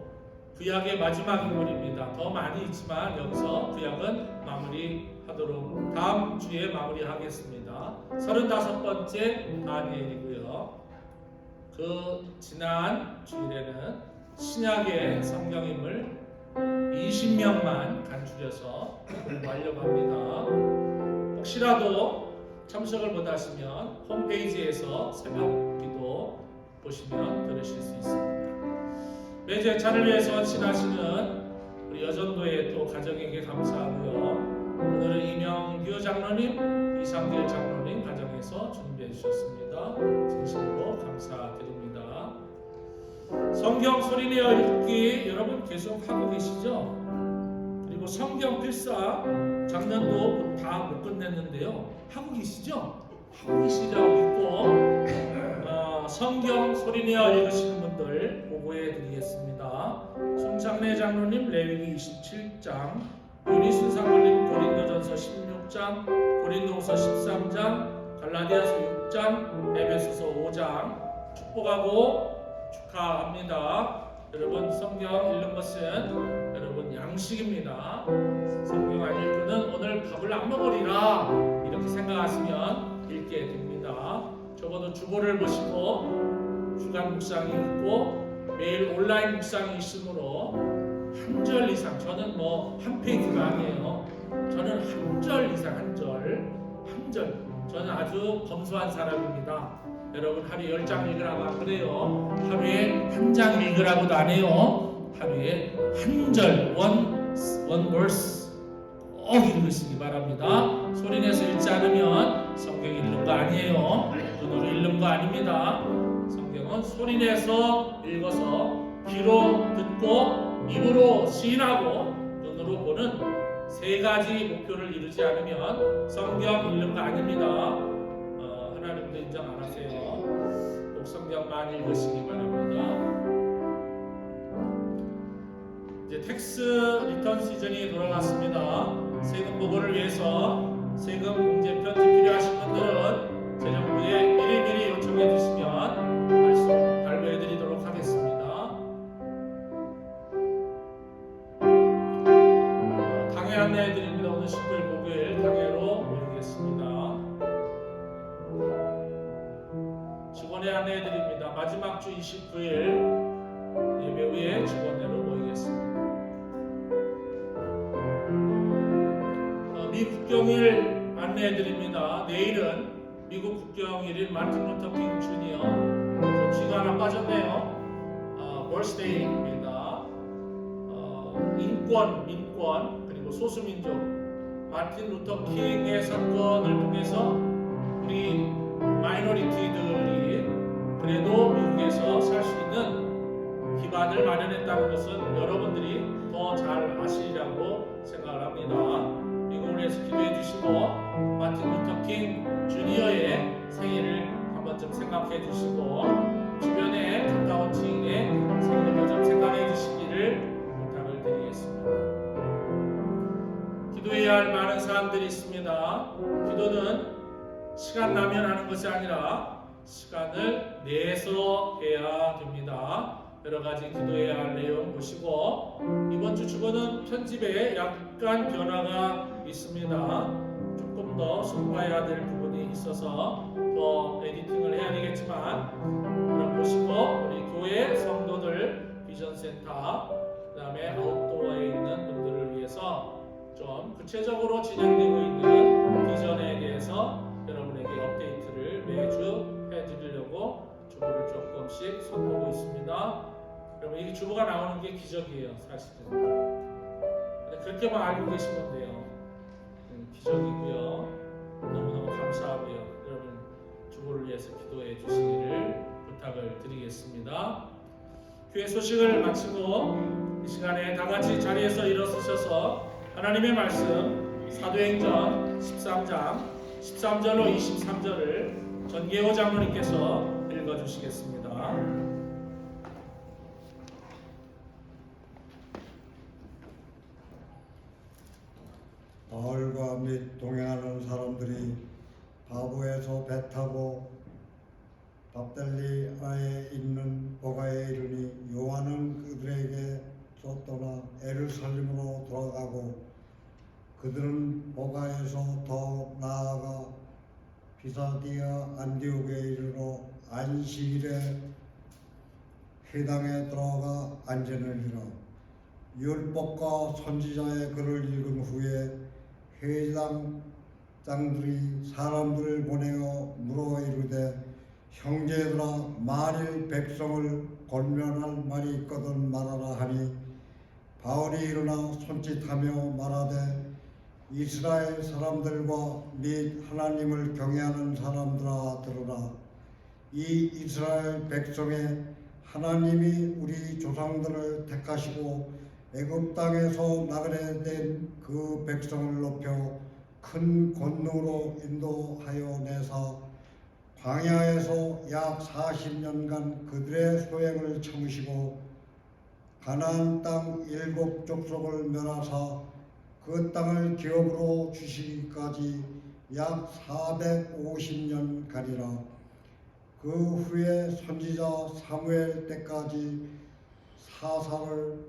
구약의 마지막 인물입니다. 더 많이 있지만 여기서 구약은 마무리하도록 다음 주에 마무리하겠습니다. 35번째 다니엘이고요. 그 지난 주일에는 신약의 성경 인물 20명만 간추려서 공부하려고 합니다. 혹시라도 참석을 못하시면 홈페이지에서 새벽 기도 보시면 들으실 수 있습니다. 매주 예찬을 위해서 헌신하시는 우리 여전도의 또 가정에게 감사하고요. 오늘은 이명규 장로님, 이상길 장로님 가정에서 준비해 주셨습니다. 진심으로 감사드립니다. 성경 소리내어 읽기 여러분 계속 하고 계시죠? 그리고 성경 필사 작년도 다 못 끝냈는데요. 하고 계시죠? 하고 계시라고 믿고 성경 소리내어 읽으시는 분들 보고해 드리겠습니다. 송창래 장로님 레위기 27장, 윤희순 사모님 고린도전서 16장, 고린도후서 13장, 갈라디아서 6장, 에베소서 5장 축복하고 축하합니다. 여러분 성경 읽는 것은 여러분 양식입니다. 성경 안 읽고는 오늘 밥을 안 먹으리라 이렇게 생각하시면 읽게 됩니다. 적어도 주보를 보시고 주간 묵상이 있고 매일 온라인 묵상이 있으므로 한 절 이상, 저는 뭐 한 페이지가 아니에요. 저는 한 절 이상, 한 절. 저는 아주 검소한 사람입니다. 여러분 하루에 10장 읽으라고 안 그래요. 하루에 한 장 읽으라고도 안 해요. 하루에 한 절, one verse 꼭 읽으시기 바랍니다. 소리내서 읽지 않으면 성경 읽는 거 아니에요. 눈으로 읽는 거 아닙니다. 성경은 소리내서 읽어서 귀로 듣고 입으로 시인하고 눈으로 보는 세 가지 목표를 이루지 않으면 성경 읽는 거 아닙니다. 하나님도 인정 안 하세요. 꼭 성경만 읽으시기 바랍니다. 이제 텍스 리턴 시즌이 돌아갔습니다. 세금 보고를 위해서 세금 공제 편지 필요하신 분들은 재정부에 미리미리 요청해 주시면 발부해 드리도록 하겠습니다. 안내해드립니다. 오늘 19일 목요일 당회로 모이겠습니다. 직원회 안내해드립니다. 마지막 주 29일 예배 후에 직원회로 모이겠습니다. 미국 국경일 안내해드립니다. 내일은 미국 국경일인 마틴 루터 킹 주니어 쥐가 하나 빠졌네요. 벌스데이입니다. 인권, 민권 그리고 소수민족 마틴 루터 킹의 사건을 통해서 우리 마이너리티들이 그래도 미국에서 살 수 있는 기반을 마련했다는 것은 여러분들이 더 잘 아시리라고 생각을 합니다. 미국을 위해서 기도해 주시고 마틴 루터 킹 주니어의 생일을 한번 좀 생각해 주시고 주변에 가까운 지인의 생일을 좀 생각해 주시기를 부탁을 드리겠습니다. 기도해야 할 많은 사람들이 있습니다. 기도는 시간 나면 하는 것이 아니라 시간을 내서 해야 됩니다. 여러 가지 기도해야 할 내용 보시고 이번 주 주보는 편집에 약간 변화가 있습니다. 조금 더 손봐야 될 부분이 있어서 더 에디팅을 해야 되겠지만 그럼 보시고 우리 교회 성도들 비전센터 그 다음에 아웃도어에 있는 분들을 위해서 좀 구체적으로 진행되고 있는 비전에 대해서 여러분에게 업데이트를 매주 해드리려고 주보를 조금씩 손보고 있습니다. 여러분 이 주보가 나오는 게 기적이에요, 사실은. 근데 그렇게만 알고 계시면 돼요. 기적이고요. 너무너무 감사하고요. 여러분 주보를 위해서 기도해 주시기를 부탁을 드리겠습니다. 교회 소식을 마치고 이 시간에 다 같이 자리에서 일어서셔서 하나님의 말씀 사도행전 13장 13절로 23절을 전계호 장로님께서 읽어주시겠습니다. 바울과 및 동행하는 사람들이 바보에서 배 타고 밥델리아에 있는 보가에 이르니 요한은 그들에게서 떠나 예루살렘으로 돌아가고 그들은 보가에서 더 나아가 비사디아 안디옥에 이르러 안식일에 회당에 들어가 앉으느니라. 율법과 선지자의 글을 읽은 후에 회당장들이 사람들을 보내어 물어 이르되 형제들아 만일 백성을 권면할 말이 있거든 말하라 하니 바울이 일어나 손짓하며 말하되 이스라엘 사람들과 및 하나님을 경외하는 사람들아 들으라. 이 이스라엘 백성의 하나님이 우리 조상들을 택하시고 애굽 땅에서 나그네 된 그 백성을 높여 큰 권능으로 인도하여 내사 광야에서 약 40년간 그들의 소행을 참으시고 가나안 땅 7 족속을 멸하사 그 땅을 기업으로 주시기까지 약 450년 가리라. 그 후에 선지자 사무엘 때까지 사사를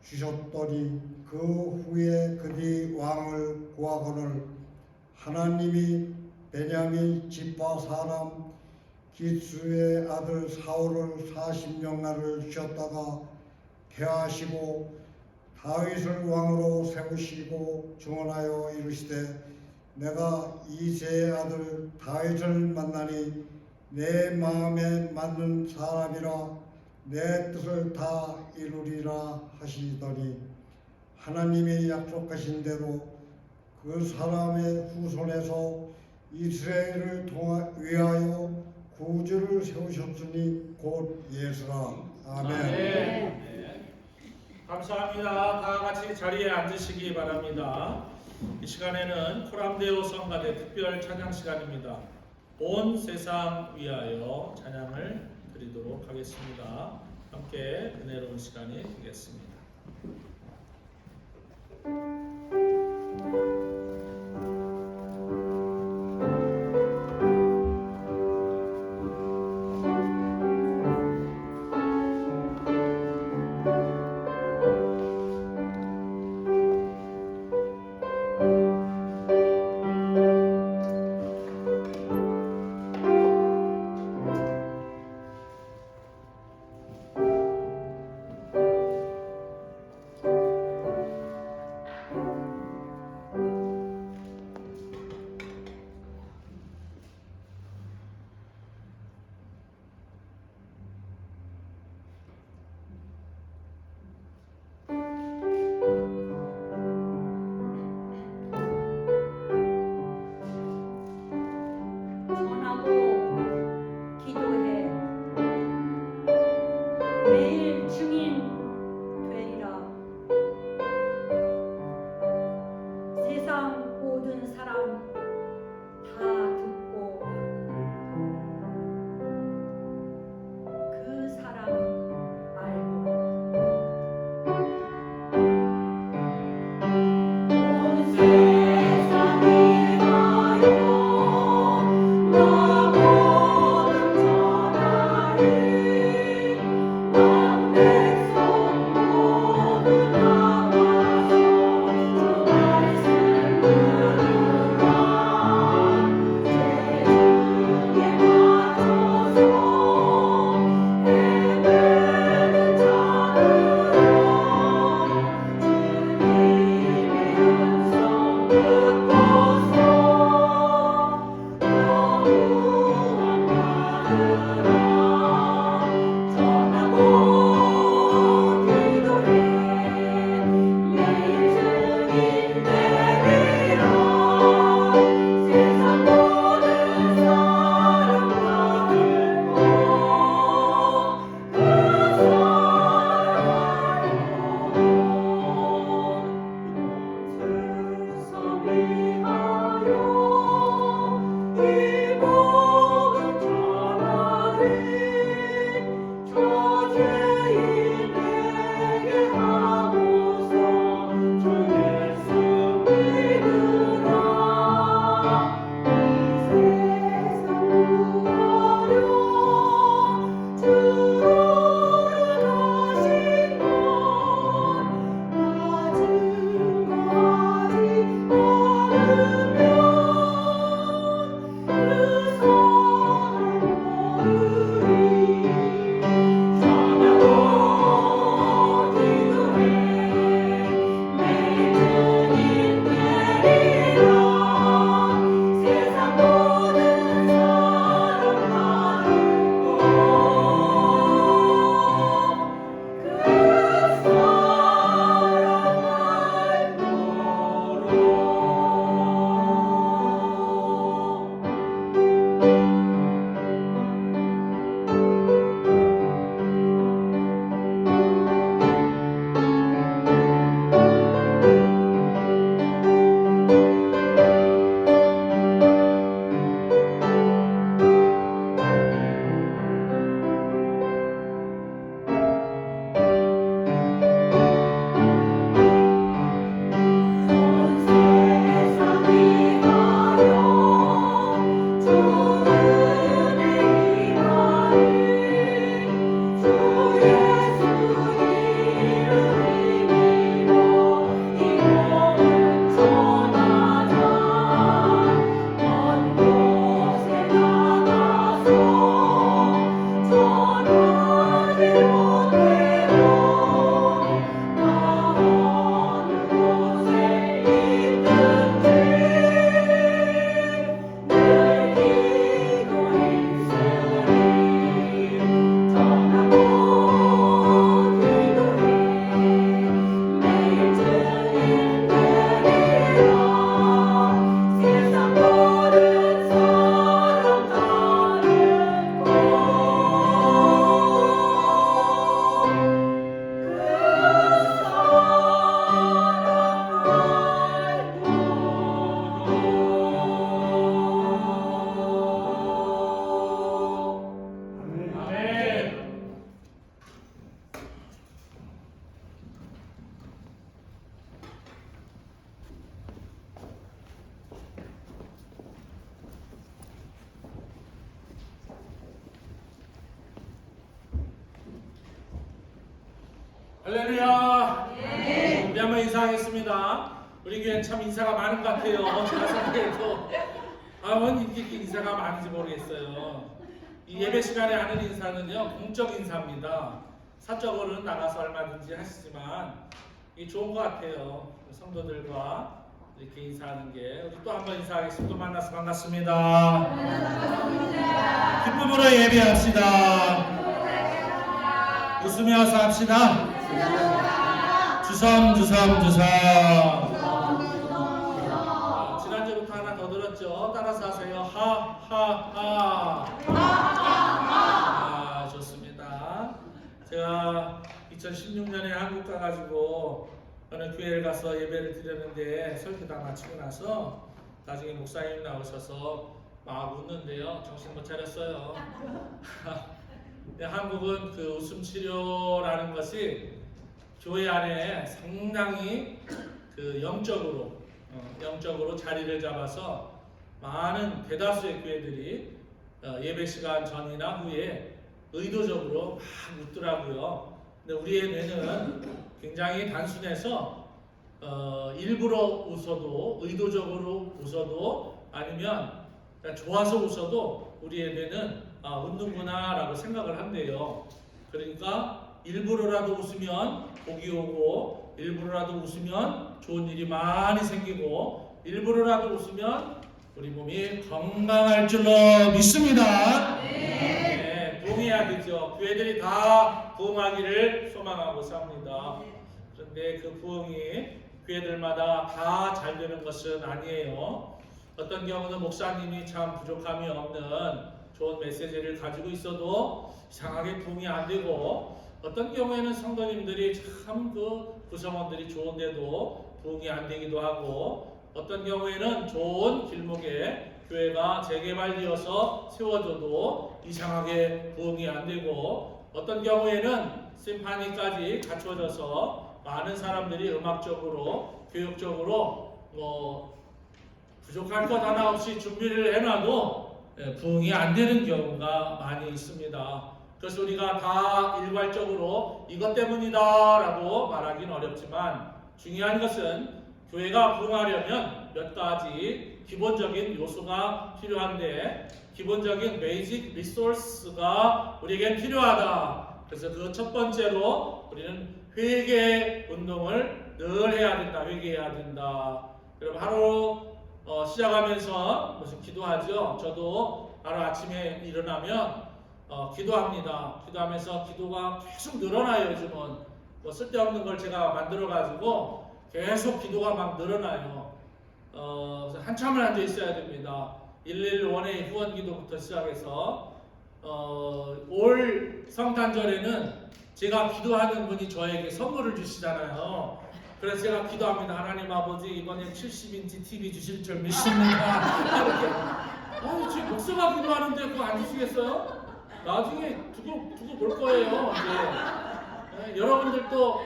주셨더니 그 후에 그들이 왕을 구하거늘 하나님이 베냐민 지파 사람 기스의 아들 사울을 40년간을 주셨다가 퇴하시고 다윗을 왕으로 세우시고 증언하여 이르시되 내가 이새의 아들 다윗을 만나니 내 마음에 맞는 사람이라 내 뜻을 다 이루리라 하시더니 하나님이 약속하신 대로 그 사람의 후손에서 이스라엘을 위하여 구주를 세우셨으니 곧 예수라. 아멘. 네. 감사합니다. 다 같이 자리에 앉으시기 바랍니다. 이 시간에는 코람데오 성가대 특별 찬양 시간입니다. 온 세상 위하여 찬양을 드리도록 하겠습니다. 함께 은혜로운 시간이 되겠습니다. 할렐루야. 우리 한번 인사하겠습니다. 우리 교회는 참 인사가 많은 것 같아요. 제가 생각해도 원 이렇게 인사가 많은지 모르겠어요. 이 예배 시간에 하는 인사는요 공적 인사입니다. 사적으로는 나가서 얼마든지 하시지만 이 좋은 것 같아요. 성도들과 이렇게 인사하는 게. 우리 또 한번 인사하겠습니다. 또 만나서 반갑습니다. 기쁨으로 예배합시다. 웃으면서 합시다. 주섬. 지난주부터 하나 더 들었죠? 따라서 하세요. 하하하. 좋습니다. 제가 2016년에 한국 가가지고 어느 교회를 가서 예배를 드렸는데 설교 다 마치고 나서 나중에 목사님 나오셔서 막 웃는데요. 정신 못 차렸어요. 한국은 그 웃음 치료라는 것이 교회 안에 상당히 그 영적으로 자리를 잡아서 많은 대다수의 교회들이 예배 시간 전이나 후에 의도적으로 막 웃더라고요. 근데 우리의 뇌는 굉장히 단순해서 일부러 웃어도 의도적으로 웃어도 아니면 좋아서 웃어도 우리의 뇌는 웃는구나 라고 생각을 한대요. 그러니까 일부러라도 웃으면 복이 오고 일부러라도 웃으면 좋은 일이 많이 생기고 일부러라도 웃으면 우리 몸이 건강할 줄로 믿습니다. 네, 부흥해야 되죠. 교회들이 다 부흥하기를 소망하고 삽니다. 그런데 그 부흥이 교회들마다 다 잘 되는 것은 아니에요. 어떤 경우는 목사님이 참 부족함이 없는 좋은 메시지를 가지고 있어도 이상하게 부흥이 안 되고, 어떤 경우에는 성도님들이 참 그 구성원들이 좋은데도 부흥이 안 되기도 하고, 어떤 경우에는 좋은 길목에 교회가 재개발되어서 세워져도 이상하게 부흥이 안 되고, 어떤 경우에는 심파니까지 갖춰져서 많은 사람들이 음악적으로 교육적으로 부족할 것 하나 없이 준비를 해놔도 부흥이 안 되는 경우가 많이 있습니다. 그래서 우리가 다 일괄적으로 이것 때문이다 라고 말하기는 어렵지만, 중요한 것은 교회가 부흥하려면 몇 가지 기본적인 요소가 필요한데, 기본적인 베이직 리소스가 우리에게 필요하다. 그래서 그 첫 번째로 우리는 회개 운동을 늘 해야 된다. 회개해야 된다. 여러분 하루 시작하면서 무슨 기도하죠? 저도 하루 아침에 일어나면 기도합니다. 기도하면서 기도가 계속 늘어나요. 요즘은 쓸데없는 걸 제가 만들어가지고 계속 기도가 막 늘어나요. 그래서 한참을 앉아 있어야 됩니다. 111의 후원 기도부터 시작해서 올 성탄절에는 제가 기도하는 분이 저에게 선물을 주시잖아요. 그래서 제가 기도합니다. 하나님 아버지, 이번에 70인치 TV 주실 줄 믿습니다. 이렇게. 지금 목사가 기도하는데 그거 안 주시겠어요? 나중에 두고 볼 거예요. 이제. 여러분들도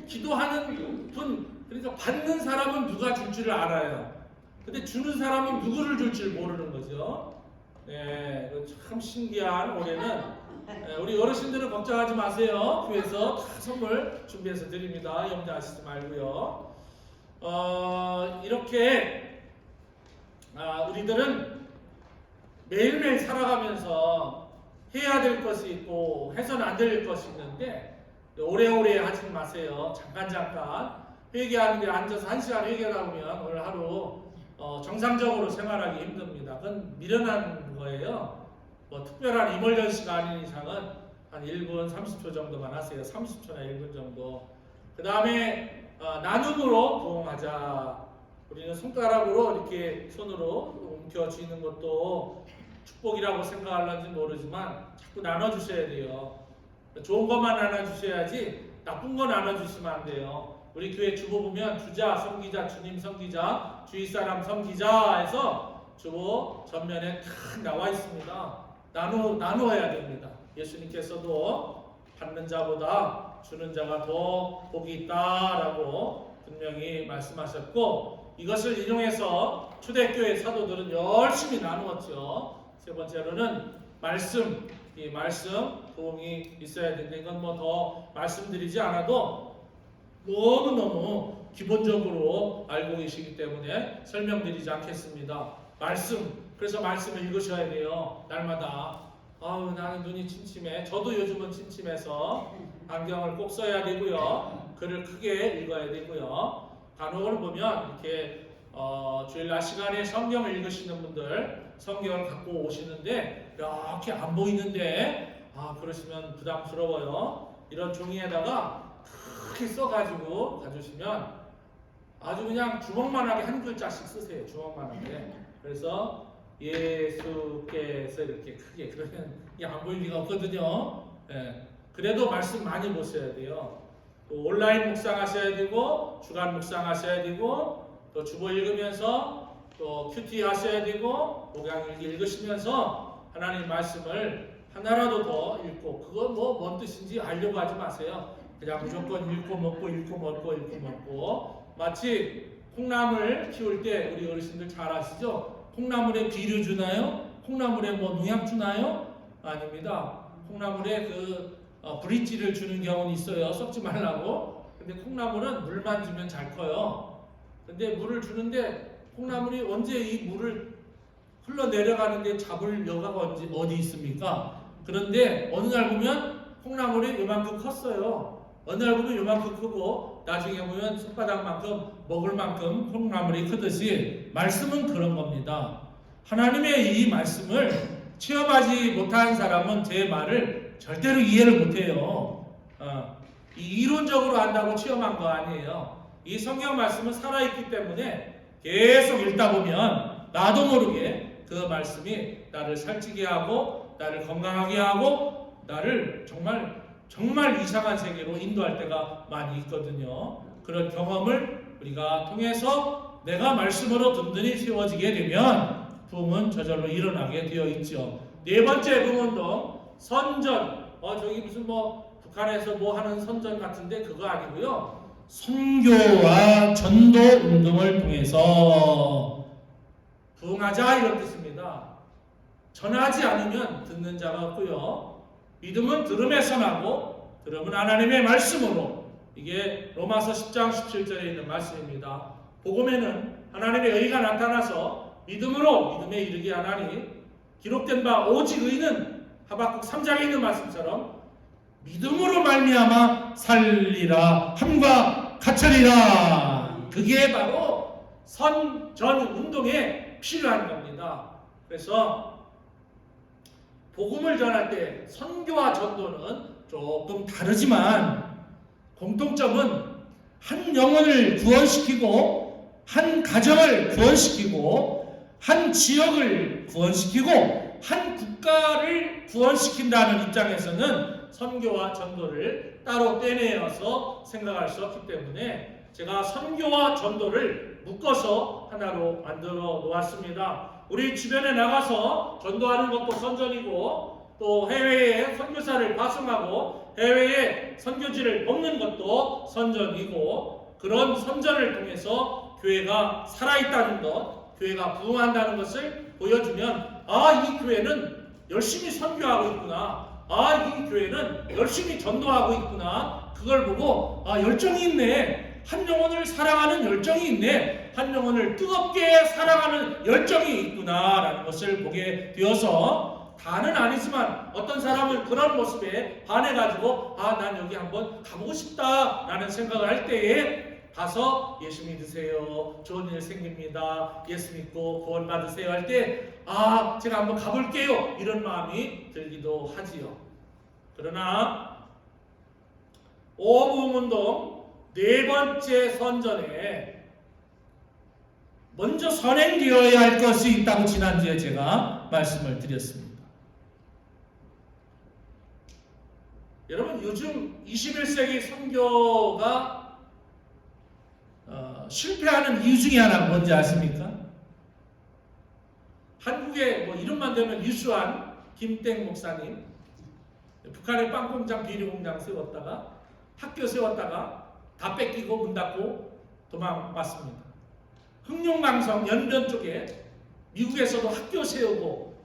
기도하는 분, 그러니까 받는 사람은 누가 줄 줄을 알아요. 근데 주는 사람은 누구를 줄 줄 모르는 거죠. 네, 참 신기한 올해는. 우리 어르신들은 걱정하지 마세요. 교회에서 다 선물 준비해서 드립니다. 염려하시지 말고요. 이렇게 우리들은 매일매일 살아가면서 해야 될 것이 있고 해서는 안 될 것이 있는데, 오래오래 하지 마세요. 잠깐 회개하는데 앉아서 1시간 회개하다 보면 오늘 하루 정상적으로 생활하기 힘듭니다. 그건 미련한 거예요. 특별한 이멀전시가 아닌 이상은 한 1분 30초 정도만 하세요. 30초나 1분 정도. 그 다음에 나눔으로 부흥하자. 우리는 손가락으로 이렇게 손으로 움켜쥐는 것도 축복이라고 생각하는지 모르지만 자꾸 나눠주셔야 돼요. 좋은 것만 나눠주셔야지 나쁜 거 나눠주시면 안 돼요. 우리 교회 주보 보면 주자, 섬기자, 주님 섬기자, 주위 사람 섬기자 해서 주보 전면에 탁 나와 있습니다. 나누어야 됩니다. 예수님께서도 받는 자보다 주는 자가 더 복이 있다라고 분명히 말씀하셨고, 이것을 인용해서 초대교회 사도들은 열심히 나누었죠. 세 번째로는 말씀, 이 말씀 부흥이 있어야 되는데, 이건 더 말씀드리지 않아도 너무너무 기본적으로 알고 계시기 때문에 설명드리지 않겠습니다. 그래서 말씀을 읽으셔야 돼요. 날마다. 아우, 나는 눈이 침침해. 저도 요즘은 침침해서 안경을 꼭 써야 되고요. 글을 크게 읽어야 되고요. 간혹을 보면 이렇게 주일날 시간에 성경을 읽으시는 분들 성경을 갖고 오시는데 이렇게 안 보이는데 그러시면 부담스러워요. 이런 종이에다가 크게 써가지고 가주시면 아주 그냥 주먹만하게 한 글자씩 쓰세요. 주먹만하게. 그래서 예수께서 이렇게 크게, 그러면 이게 안 보일 리가 없거든요. 예. 그래도 말씀 많이 보셔야 돼요. 또 온라인 묵상하셔야 되고, 주간 묵상하셔야 되고, 또 주보 읽으면서 또 큐티 하셔야 되고, 목양일기 읽으시면서 하나님 말씀을 하나라도 더 읽고, 그건 뭔 뜻인지 알려고 하지 마세요. 그냥 무조건 읽고 먹고 읽고 먹고 읽고 먹고. 마치 콩나물 키울 때 우리 어르신들 잘 아시죠? 콩나물에 비료 주나요? 콩나물에 농약 주나요? 아닙니다. 콩나물에 브릿지를 주는 경우는 있어요. 썩지 말라고. 근데 콩나물은 물만 주면 잘 커요. 근데 물을 주는데 콩나물이 언제 이 물을 흘러내려가는데 잡을 여가가 어디 있습니까? 그런데 어느 날 보면 콩나물이 요만큼 컸어요. 어느 날 보면 요만큼 크고 나중에 보면 손바닥만큼 먹을 만큼 콩나물이 크듯이 말씀은 그런 겁니다. 하나님의 이 말씀을 체험하지 못한 사람은 제 말을 절대로 이해를 못해요. 이론적으로 안다고 체험한 거 아니에요. 이 성경 말씀은 살아있기 때문에 계속 읽다 보면 나도 모르게 그 말씀이 나를 살찌게 하고 나를 건강하게 하고 나를 정말 이상한 세계로 인도할 때가 많이 있거든요. 그런 경험을 우리가 통해서 내가 말씀으로 든든히 세워지게 되면 부흥은 저절로 일어나게 되어 있죠. 네 번째 부흥운동, 선전. 저기 무슨 북한에서 하는 선전 같은데 그거 아니고요. 선교와 전도 운동을 통해서 부흥하자 이런 뜻입니다. 전하지 않으면 듣는 자가 없고요. 믿음은 들음에서 나고 들음은 하나님의 말씀으로. 이게 로마서 10장 17절에 있는 말씀입니다. 복음에는 하나님의 의가 나타나서 믿음에 이르게 하나니 기록된 바 오직 의는 하박국 3장에 있는 말씀처럼 믿음으로 말미암아 살리라 함과 같으리라. 그게 바로 선전 운동에 필요한 겁니다. 그래서 복음을 전할 때 선교와 전도는 조금 다르지만 공통점은 한 영혼을 구원시키고 한 가정을 구원시키고 한 지역을 구원시키고 한 국가를 구원시킨다는 입장에서는 선교와 전도를 따로 떼내어서 생각할 수 없기 때문에 제가 선교와 전도를 묶어서 하나로 만들어 놓았습니다. 우리 주변에 나가서 전도하는 것도 선전이고 또 해외에 선교사를 파송하고 해외에 선교지를 뽑는 것도 선전이고 그런 선전을 통해서 교회가 살아있다는 것, 교회가 부흥한다는 것을 보여주면 이 교회는 열심히 선교하고 있구나. 이 교회는 열심히 전도하고 있구나. 그걸 보고 열정이 있네. 한 영혼을 사랑하는 열정이 있네. 한 영혼을 뜨겁게 사랑하는 열정이 있구나라는 것을 보게 되어서 다는 아니지만 어떤 사람은 그런 모습에 반해가지고 난 여기 한번 가보고 싶다라는 생각을 할 때에 가서 예수 믿으세요. 좋은 일 생깁니다. 예수 믿고 구원 받으세요 할 때 제가 한번 가볼게요. 이런 마음이 들기도 하지요. 그러나 오부흥운동 네 번째 선전에 먼저 선행되어야 할 것이 있다고 지난주에 제가 말씀을 드렸습니다. 여러분 요즘 21세기 선교가 실패하는 이유 중에 하나가 뭔지 아십니까? 한국에 이름만 되면 유수한 김땡 목사님 북한에 빵공장 비료공장 세웠다가 학교 세웠다가 다 뺏기고 문 닫고 도망왔습니다. 흑룡강성 연변 쪽에 미국에서도 학교 세우고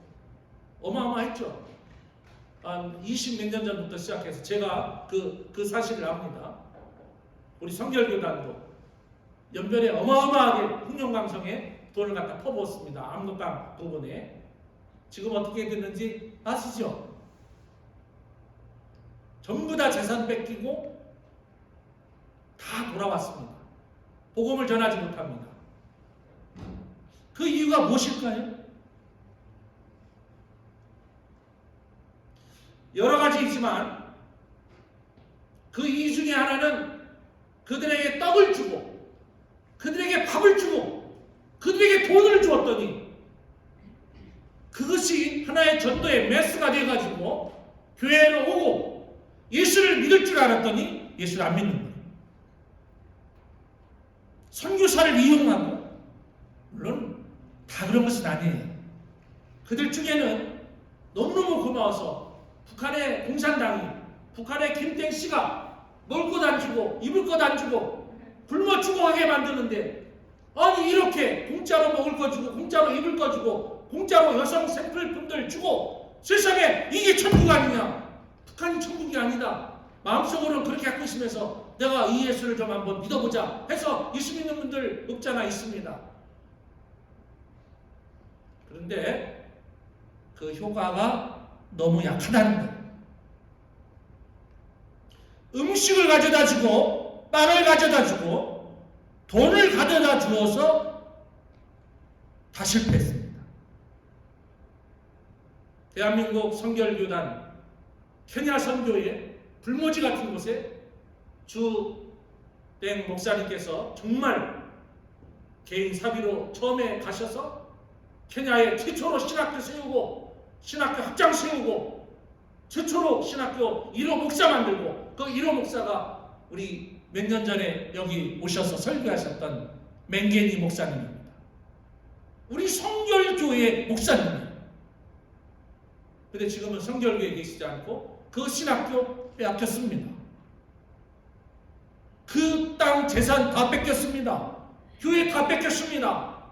어마어마했죠. 한 20몇 년 전부터 시작해서 제가 그 사실을 압니다. 우리 성결교단도 연변에 어마어마하게 흑룡강성에 돈을 갖다 퍼부었습니다. 압록강 부분에. 지금 어떻게 됐는지 아시죠? 전부 다 재산 뺏기고 다 돌아왔습니다. 복음을 전하지 못합니다. 그 이유가 무엇일까요? 여러 가지이지만 그 이유 중에 하나는 그들에게 떡을 주고 그들에게 밥을 주고 그들에게 돈을 주었더니 그것이 하나의 전도의 메스가 돼가지고 교회로 오고 예수를 믿을 줄 알았더니 예수를 안 믿는 거예요. 선교사를 이용하고, 물론 다 그런 것은 아니에요. 그들 중에는 너무너무 고마워서 북한의 공산당이, 북한의 김땡씨가 먹을 것 안 주고 입을 것 안 주고 굶어 죽어가게 만드는데, 아니 이렇게 공짜로 먹을 거 주고 공짜로 입을 거 주고 공짜로 여성 생필품들 주고 세상에 이게 천국 아니냐? 북한이 천국이 아니다. 마음속으로는 그렇게 갖고 있으면서 내가 이 예수를 좀 한번 믿어보자 해서 예수 믿는 분들 없잖아 있습니다. 그런데 그 효과가 너무 약하다는 거예요. 음식을 가져다 주고 빵을 가져다 주고 돈을 가져다 주어서 다 실패했습니다. 대한민국 성결교단 케냐 선교회 불모지 같은 곳에 주땡 목사님께서 정말 개인 사비로 처음에 가셔서 케냐에 최초로 신학교 세우고 신학교 학장 세우고 최초로 신학교 1호 목사 만들고 그 1호 목사가 우리 몇 년 전에 여기 오셔서 설교하셨던 맹게니 목사님입니다. 우리 성결교회 목사님이에요. 근데 지금은 성결교회에 계시지 않고 그 신학교 빼앗겼습니다. 그 땅 재산 다 뺏겼습니다. 교회 다 뺏겼습니다.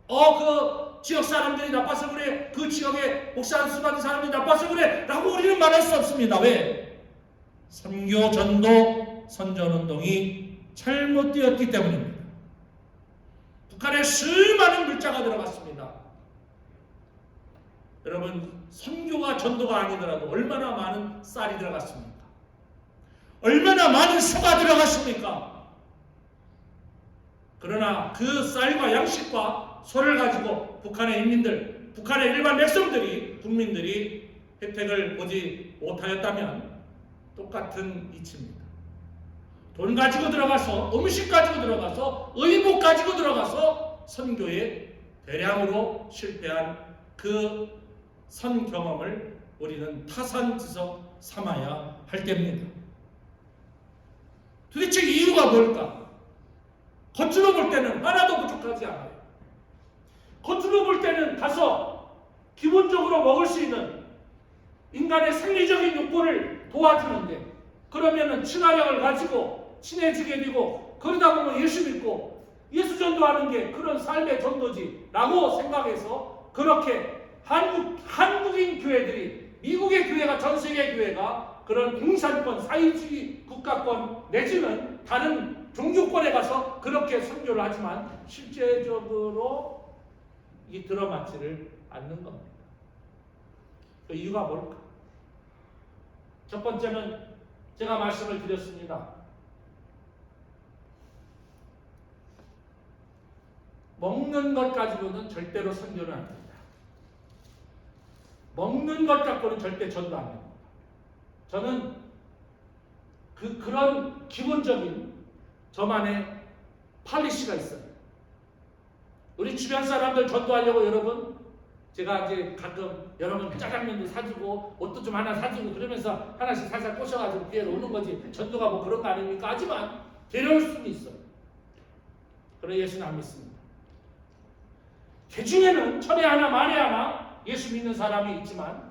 그 지역 사람들이 나빠서 그래, 그 지역에 목사 안 쓰는 사람들이 나빠서 그래 라고 우리는 말할 수 없습니다. 왜? 선교, 전도, 선전운동이 잘못되었기 때문입니다. 북한에 수많은 물자가 들어갔습니다. 여러분, 선교가 전도가 아니더라도 얼마나 많은 쌀이 들어갔습니까? 얼마나 많은 소가 들어갔습니까? 그러나 그 쌀과 양식과 소를 가지고 북한의 인민들, 북한의 일반 백성들이, 국민들이 혜택을 보지 못하였다면 똑같은 이치입니다. 돈 가지고 들어가서, 음식 가지고 들어가서, 의복 가지고 들어가서 선교에 대량으로 실패한 그 선 경험을 우리는 타산지석 삼아야 할 때입니다. 도대체 이유가 뭘까? 겉으로 볼 때는 하나도 부족하지 않아요. 겉으로 볼 때는 가서 기본적으로 먹을 수 있는 인간의 생리적인 욕구를 도와주는데, 그러면은 친화력을 가지고 친해지게 되고 그러다 보면 예수 믿고 예수 전도하는 게 그런 삶의 전도지 라고 생각해서 그렇게 한국인 교회들이, 미국의 교회가, 전 세계 교회가 그런 공산권, 사회주의 국가권 내지는 다른 종교권에 가서 그렇게 선교를 하지만 실제적으로 이 들어맞지를 않는 겁니다. 그 이유가 뭘까? 첫 번째는 제가 말씀을 드렸습니다. 먹는 것 가지고는 절대로 선교는 안 됩니다. 먹는 것 갖고는 절대 전도 안 됩니다. 저는 그런 기본적인 저만의 팔리시가 있어요. 우리 주변 사람들 전도하려고 여러분, 제가 이제 가끔 여러분 짜장면도 사주고 옷도 좀 하나 사주고 그러면서 하나씩 살살 꼬셔가지고 교회로 오는 거지, 전도가 뭐 그런 거 아닙니까? 하지만 데려올 수는 있어요. 그러나 예수는 안 믿습니다. 그 중에는 천에 하나 만에 하나 예수 믿는 사람이 있지만,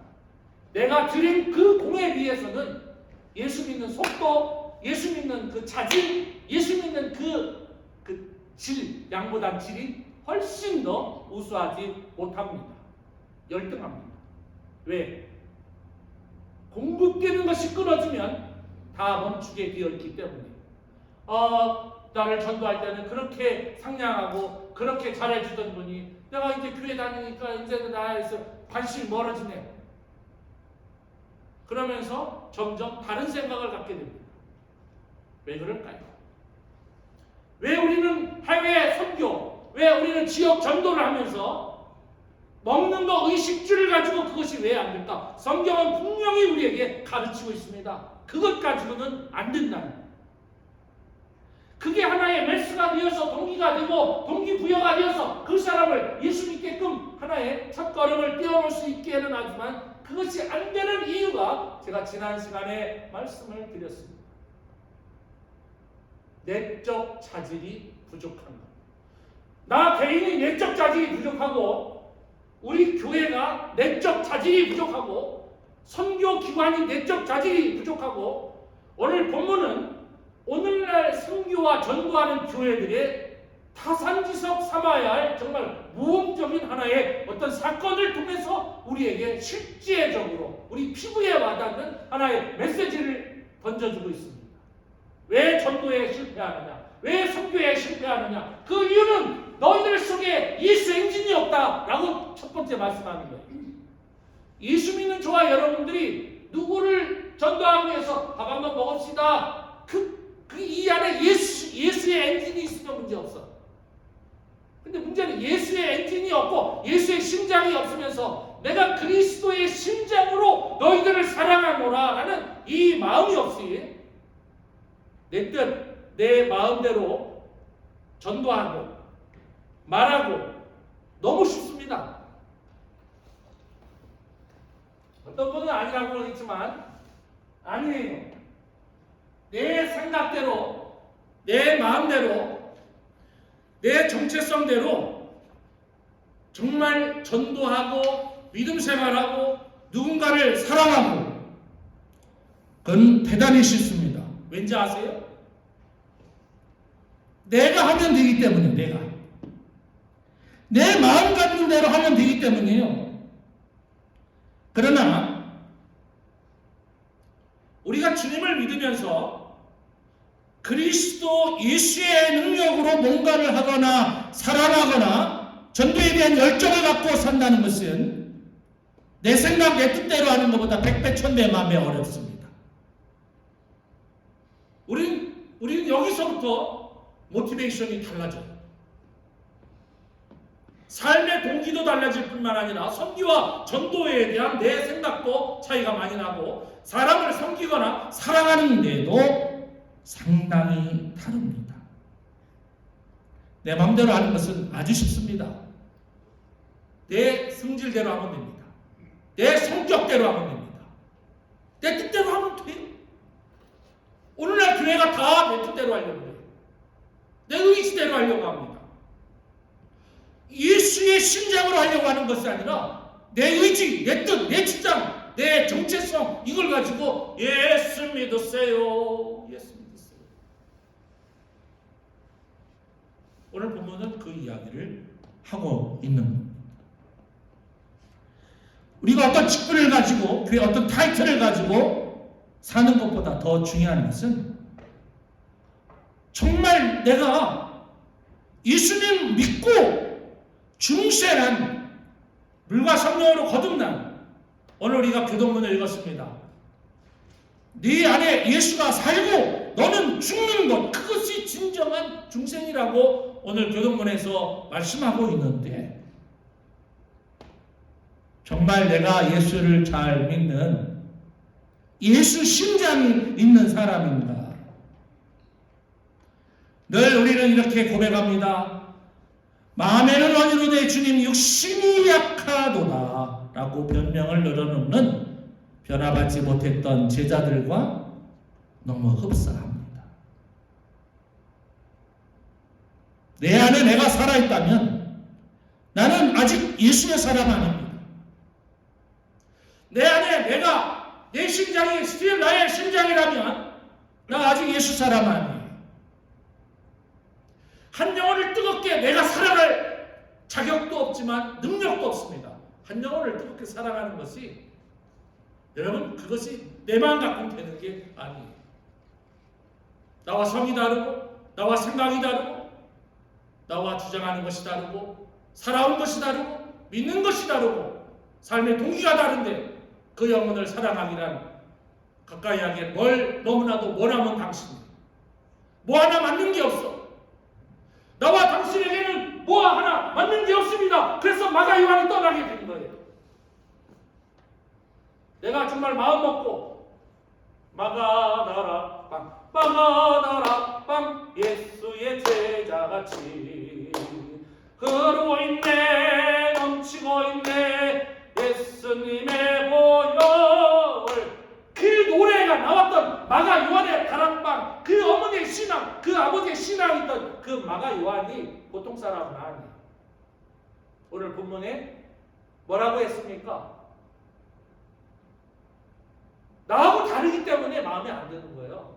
내가 드린 그 공에 비해서는 예수 믿는 속도, 예수 믿는 그 자질, 예수 믿는 그 질, 양보단 질이 훨씬 더 우수하지 못합니다. 열등합니다. 왜? 공급되는 것이 끊어지면 다 멈추게 되어 있기 때문에. 나를 전도할 때는 그렇게 상냥하고 그렇게 잘해주던 분이 내가 이제 교회 다니니까 이제는 나에서 관심이 멀어지네. 그러면서 점점 다른 생각을 갖게 됩니다. 왜 그럴까요? 왜 우리는 해외 선교, 왜 우리는 지역 전도를 하면서 먹는 거 의식주를 가지고 그것이 왜 안 될까? 성경은 분명히 우리에게 가르치고 있습니다. 그것 가지고는 안 된다는 거예요. 그게 하나의 메스가 되어서 동기가 되고 동기부여가 되어서 그 사람을 예수 믿게끔 하나의 첫걸음을 떼어놓을 수 있게는 하지만 그것이 안 되는 이유가 제가 지난 시간에 말씀을 드렸습니다. 내적 자질이 부족한 것. 나 개인이 내적 자질이 부족하고 우리 교회가 내적 자질이 부족하고 선교기관이 내적 자질이 부족하고 오늘 본문은 오늘날 선교와 전도하는 교회들의 타산지석 삼아야 할 정말 모험적인 하나의 어떤 사건을 통해서 우리에게 실제적으로 우리 피부에 와닿는 하나의 메시지를 던져주고 있습니다. 왜 전도에 실패하느냐? 왜 선교에 실패하느냐? 그 이유는 너희들 속에 예수 engine 없다라고 첫 번째 말씀하는 거예요. 예수 믿는 저와 여러분들이 누구를 전도하기 위해서 밥 한번 먹읍시다. 이 안에 예수의 엔진이 있으면 문제 없어. 근데 문제는 예수의 엔진이 없고 예수의 심장이 없으면서 내가 그리스도의 심장으로 너희들을 사랑하노라 라는 이 마음이 없이 내 뜻, 내 마음대로 전도하고 말하고 너무 쉽습니다. 어떤 분은 아니라고 그러겠지만 아니에요. 내 생각대로, 내 마음대로, 내 정체성대로 정말 전도하고 믿음 생활하고 누군가를 사랑하고 그건 대단히 쉽습니다. 왠지 아세요? 내가 하면 되기 때문에 내가 내 마음 같는 대로 하면 되기 때문이에요. 그러나 우리가 주님을 믿으면서 그리스도 예수의 능력으로 뭔가를 하거나 사랑하거나 전도에 대한 열정을 갖고 산다는 것은 내 생각 내 뜻대로 하는 것보다 백배 천배 만배 어렵습니다. 우리는 여기서부터 모티베이션이 달라져요. 삶의 동기도 달라질 뿐만 아니라 선교와 전도에 대한 내 생각도 차이가 많이 나고 사람을 섬기거나 사랑하는 데도 상당히 다릅니다. 내 마음대로 하는 것은 아주 쉽습니다. 내 성질대로 하면 됩니다. 내 성격대로 하면 됩니다. 내 뜻대로 하면 돼요. 오늘날 교회가 다 내 뜻대로 하려고 해요. 내 의지대로 하려고 합니다. 예수의 심장으로 하려고 하는 것이 아니라 내 의지, 내 뜻, 내 주장, 내 정체성 이걸 가지고 예수 믿으세요. 예수 믿으세요. 오늘 본문은 그 이야기를 하고 있는 겁니다. 우리가 어떤 직분을 가지고 교회 어떤 타이틀을 가지고 사는 것보다 더 중요한 것은 정말 내가 예수님 믿고 중세란 물과 성령으로 거듭난 오늘 우리가 교동문을 읽었습니다. 네 안에 예수가 살고 너는 죽는 것 그것이 진정한 중생이라고 오늘 교동문에서 말씀하고 있는데 정말 내가 예수를 잘 믿는 예수 심장이 있는 사람인가? 늘 우리는 이렇게 고백합니다. 마음에는 원이로되 주님 육신이 약하도다 라고 변명을 늘어놓는 변화받지 못했던 제자들과 너무 흡사합니다. 내 안에 내가 살아있다면 나는 아직 예수의 사람 아닙니다. 내 안에 내가 내 심장이 스틸 나의 심장이라면 나 아직 예수 사람 아니에요. 한 영혼을 뜨겁게 내가 사랑할 자격도 없지만 능력도 없습니다. 한 영혼을 뜨겁게 사랑하는 것이 여러분 그것이 내 마음 갖고 되는 게 아니에요. 나와 성이 다르고, 나와 생각이 다르고, 나와 주장하는 것이 다르고, 살아온 것이 다르고, 믿는 것이 다르고, 삶의 동기가 다른데 그 영혼을 사랑하기란 가까이 하기엔 너무나도 원하면 당신이에요. 뭐 하나 맞는 게 없어. 나와 당신에게는 뭐 하나 맞는 게 없습니다. 그래서 마가 요한이 떠나게 된 거예요. 내가 정말 마음 먹고 마가 나라 빵 예수의 제자같이 흐르고 있네 넘치고 있네 예수님의 보혈 그 노래가 나왔던 마가 요한의 다락방 그 어머니의 신앙 그 아버지의 신앙이 있던 그 마가 요한이 보통 사람은 아니에요. 오늘 본문에 뭐라고 했습니까? 나하고 다르기 때문에 마음에 안 드는 거예요.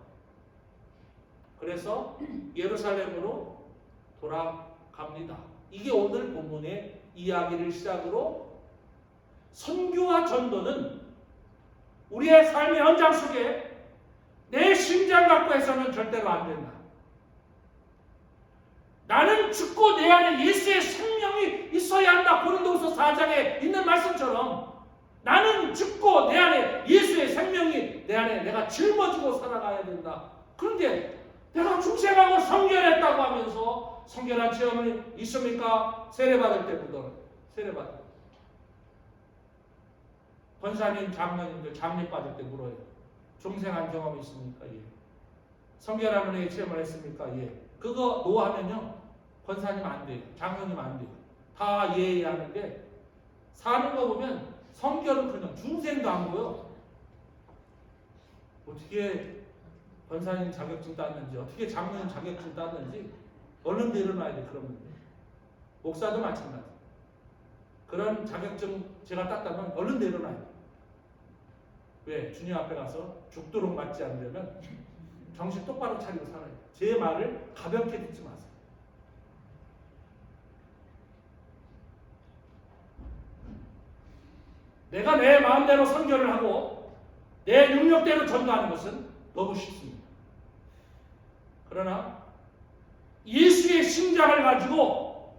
그래서 예루살렘으로 돌아갑니다. 이게 오늘 본문의 이야기를 시작으로 선교와 전도는 우리의 삶의 현장 속에 내 심장 갖고 해서는 절대로 안 된다. 나는 죽고 내 안에 예수의 생명이 있어야 한다. 고린도후서 4장에 있는 말씀처럼 나는 죽고 내 안에 예수의 생명이 내 안에 내가 짊어지고 살아가야 된다. 그런데 내가 중생하고 성결했다고 하면서 성결한 체험이 있습니까? 세례받을 때부터 세례받을 때 권사님, 장로님들 장례받을 때 물어요. 중생한 경험이 있습니까? 예. 성결한 은혜의 체험을 했습니까? 예. 그거 노하면요 권사님 안 돼요. 장로님 안 돼요. 다 예해야 하는데 사는 거 보면 성결은 그냥 중생도 안 보여. 어떻게 권사님 자격증 땄는지 어떻게 장로님 자격증 땄는지 얼른 내려놔야 돼. 그러면 목사도 마찬가지. 그런 자격증 제가 땄다면 얼른 내려놔야 돼. 왜? 주님 앞에 가서 죽도록 맞지 않으려면 정신 똑바로 차리고 살아야 돼. 제 말을 가볍게 듣지 마세요. 내가 내 마음대로 선교를 하고 내 능력대로 전도하는 것은 너무 쉽습니다. 그러나 예수의 심장을 가지고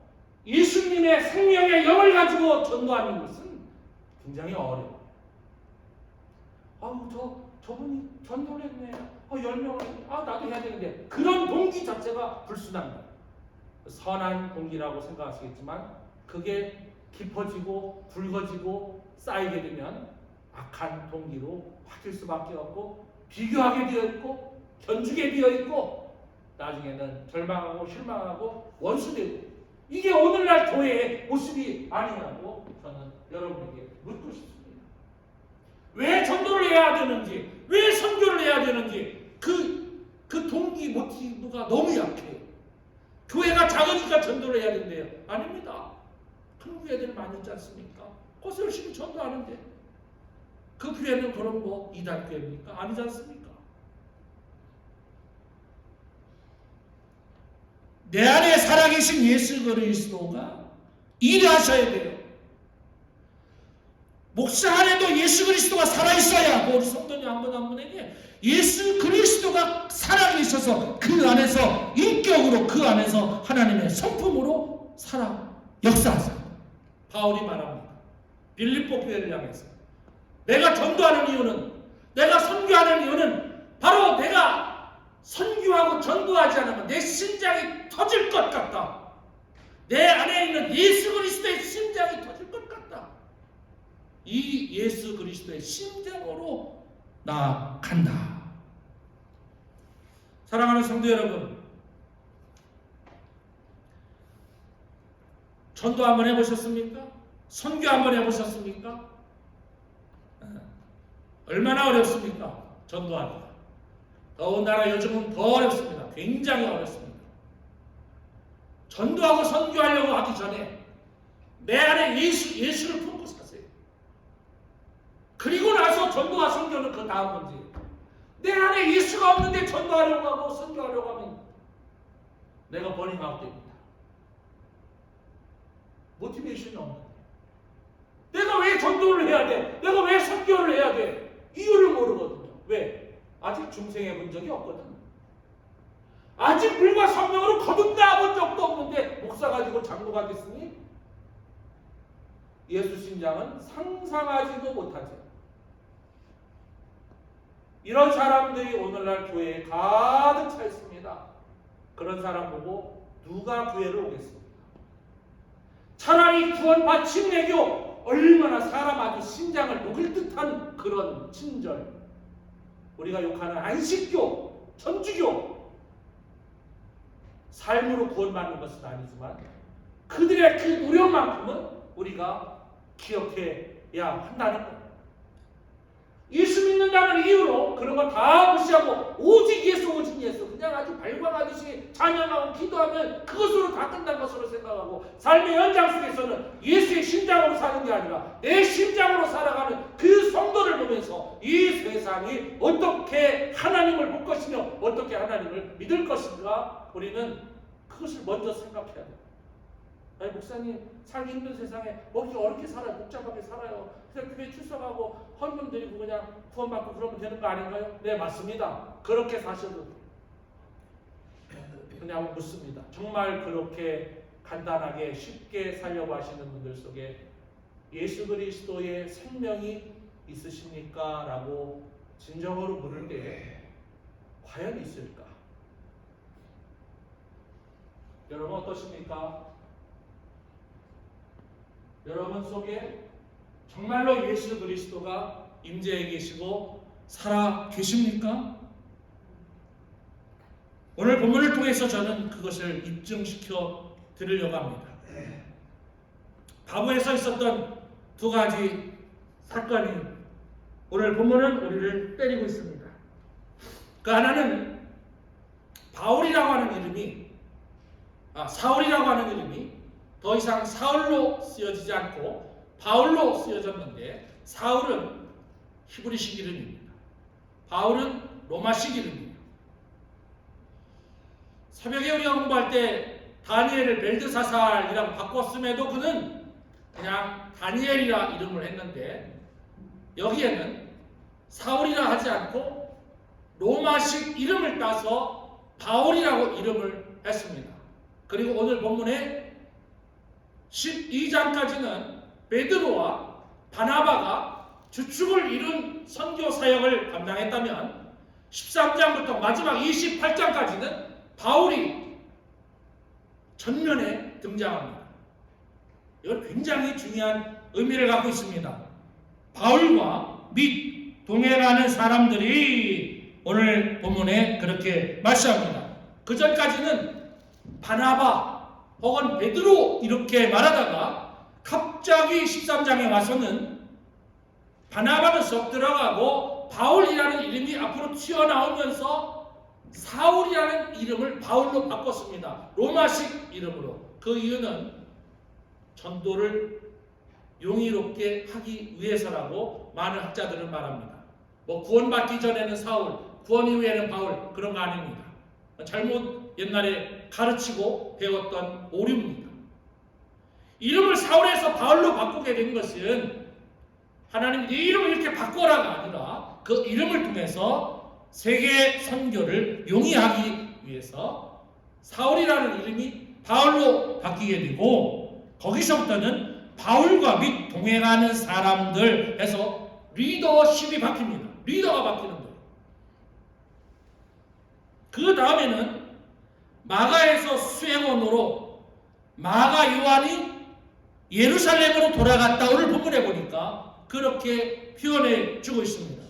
예수님의 생명의 영을 가지고 전도하는 것은 굉장히 어려워요. 저분이 전도를 했네. 10명을 했네. 나도 해야 되는데 그런 동기 자체가 불순합니다. 선한 동기라고 생각하시겠지만 그게 깊어지고 굵어지고 쌓이게 되면 악한 동기로 바뀔 수밖에 없고 비교하게 되어 있고 견주게 되어 있고 나중에는 절망하고 실망하고 원수되고 이게 오늘날 교회의 모습이 아니냐고 저는 여러분에게 묻고 싶습니다. 왜 전도를 해야 되는지 왜 선교를 해야 되는지 그 동기 모티브가 너무 약해요. 교회가 작으니까 전도를 해야 된대요. 아닙니다. 큰 교회들 많이 있지 않습니까? 거기서 열심히 전도하는데 그 교회는 그런 거 이단 교회입니까? 아니지 않습니까? 내 안에 살아계신 예수 그리스도가 일하셔야 돼요. 목사 안에도 예수 그리스도가 살아있어야 우리 성도님 한 분 한 분에게 예수 그리스도가 살아계셔서 그 안에서 인격으로 그 안에서 하나님의 성품으로 역사하세요. 바울이 말합니다. 빌립보 교회를 향해서 내가 전도하는 이유는 내가 선교하는 이유는 바로 내가 선교하고 전도하지 않으면 내 심장이 터질 것 같다. 내 안에 있는 예수 그리스도의 심장이 터질 것 같다. 이 예수 그리스도의 심장으로 나아간다. 사랑하는 성도 여러분, 전도 한번 해보셨습니까? 선교 한번 해보셨습니까? 얼마나 어렵습니까? 전도하기가. 더군다나 요즘은 더 어렵습니다. 굉장히 어렵습니다. 전도하고 선교하려고 하기 전에 내 안에 예수를 품고 사세요. 그리고 나서 전도와 선교는 그 다음 문제예요. 내 안에 예수가 없는데 전도하려고 하고 선교하려고 하면 내가 버닝아웃 됩니다. 모티베이션이 없는데 내가 왜 전도를 해야 돼? 내가 왜 선교를 해야 돼? 이유를 모르거든요. 왜? 아직 중생해 본 적이 없거든. 아직 물과 성령으로 거듭나 본 적도 없는데 목사가 되고 장로가 됐으니 예수 신장은 상상하지도 못하죠. 이런 사람들이 오늘날 교회에 가득 차 있습니다. 그런 사람 보고 누가 교회를 오겠습니까? 차라리 구원받힌 내교, 얼마나 사람 아주 심장을 녹일 듯한 그런 친절, 우리가 욕하는 안식교, 천주교, 삶으로 구원받는 것은 아니지만 그들의 그 노력만큼은 우리가 기억해야 한다는 것. 예수 믿는다는 이유로 그런 거 다 무시하고 오직 예수 오직 예수 그냥 아주 발광하듯이 찬양하고 기도하면 그것으로 다 끝난 것으로 생각하고 삶의 연장 속에서는 예수의 심장으로 사는 게 아니라 내 심장으로 살아가는 그 성도를 보면서 이 세상이 어떻게 하나님을 볼 것이며 어떻게 하나님을 믿을 것인가 우리는 그것을 먼저 생각해야 돼요. 아니 목사님 살기 힘든 세상에 뭐 이렇게 어렵게 살아요. 복잡하게 살아요. 그냥 교회 출석하고 헌금 드리고 그냥 구원받고 그러면 되는 거 아닌가요? 네 맞습니다. 그렇게 사셔도 그냥 묻습니다. 정말 그렇게 간단하게 쉽게 살려고 하시는 분들 속에 예수 그리스도의 생명이 있으십니까? 라고 진정으로 물을 때 과연 있을까? 여러분 어떠십니까? 여러분 속에 정말로 예수 그리스도가 임재해 계시고 살아 계십니까? 오늘 본문을 통해서 저는 그것을 입증시켜 드리려고 합니다. 바보에서 있었던 두 가지 사건이 오늘 본문은 우리를 때리고 있습니다. 그 하나는 바울이라고 하는 이름이 사울이라고 하는 이름이 더 이상 사울로 쓰여지지 않고 바울로 쓰여졌는데 사울은 히브리식 이름입니다. 바울은 로마식 이름입니다. 새벽에 우리가 공부할 때 다니엘을 벨드사살이라고 바꿨음에도 그는 그냥 다니엘이라 이름을 했는데 여기에는 사울이라 하지 않고 로마식 이름을 따서 바울이라고 이름을 했습니다. 그리고 오늘 본문에 12장까지는 베드로와 바나바가 주축을 이룬 선교 사역을 감당했다면 13장부터 마지막 28장까지는 바울이 전면에 등장합니다. 이건 굉장히 중요한 의미를 갖고 있습니다. 바울과 및 동행하는 사람들이 오늘 본문에 그렇게 말씀합니다. 그 전까지는 바나바 혹은 베드로 이렇게 말하다가 갑자기 13장에 와서는 바나바는 썩 들어가고 바울이라는 이름이 앞으로 튀어나오면서 사울이라는 이름을 바울로 바꿨습니다. 로마식 이름으로. 그 이유는 전도를 용이롭게 하기 위해서라고 많은 학자들은 말합니다. 뭐 구원받기 전에는 사울, 구원 이후에는 바울 그런 거 아닙니다. 잘못 옛날에 가르치고 배웠던 오류입니다. 이름을 사울에서 바울로 바꾸게 된 것은 하나님 네 이름을 이렇게 바꿔라가 아니라 그 이름을 통해서 세계 선교를 용이하기 위해서 사울이라는 이름이 바울로 바뀌게 되고 거기서부터는 바울과 및 동행하는 사람들 해서 리더십이 바뀝니다. 리더가 바뀌는 거예요. 그 다음에는 마가에서 수행원으로 마가 요한이 예루살렘으로 돌아갔다 오늘 본문에 보니까 그렇게 표현해 주고 있습니다.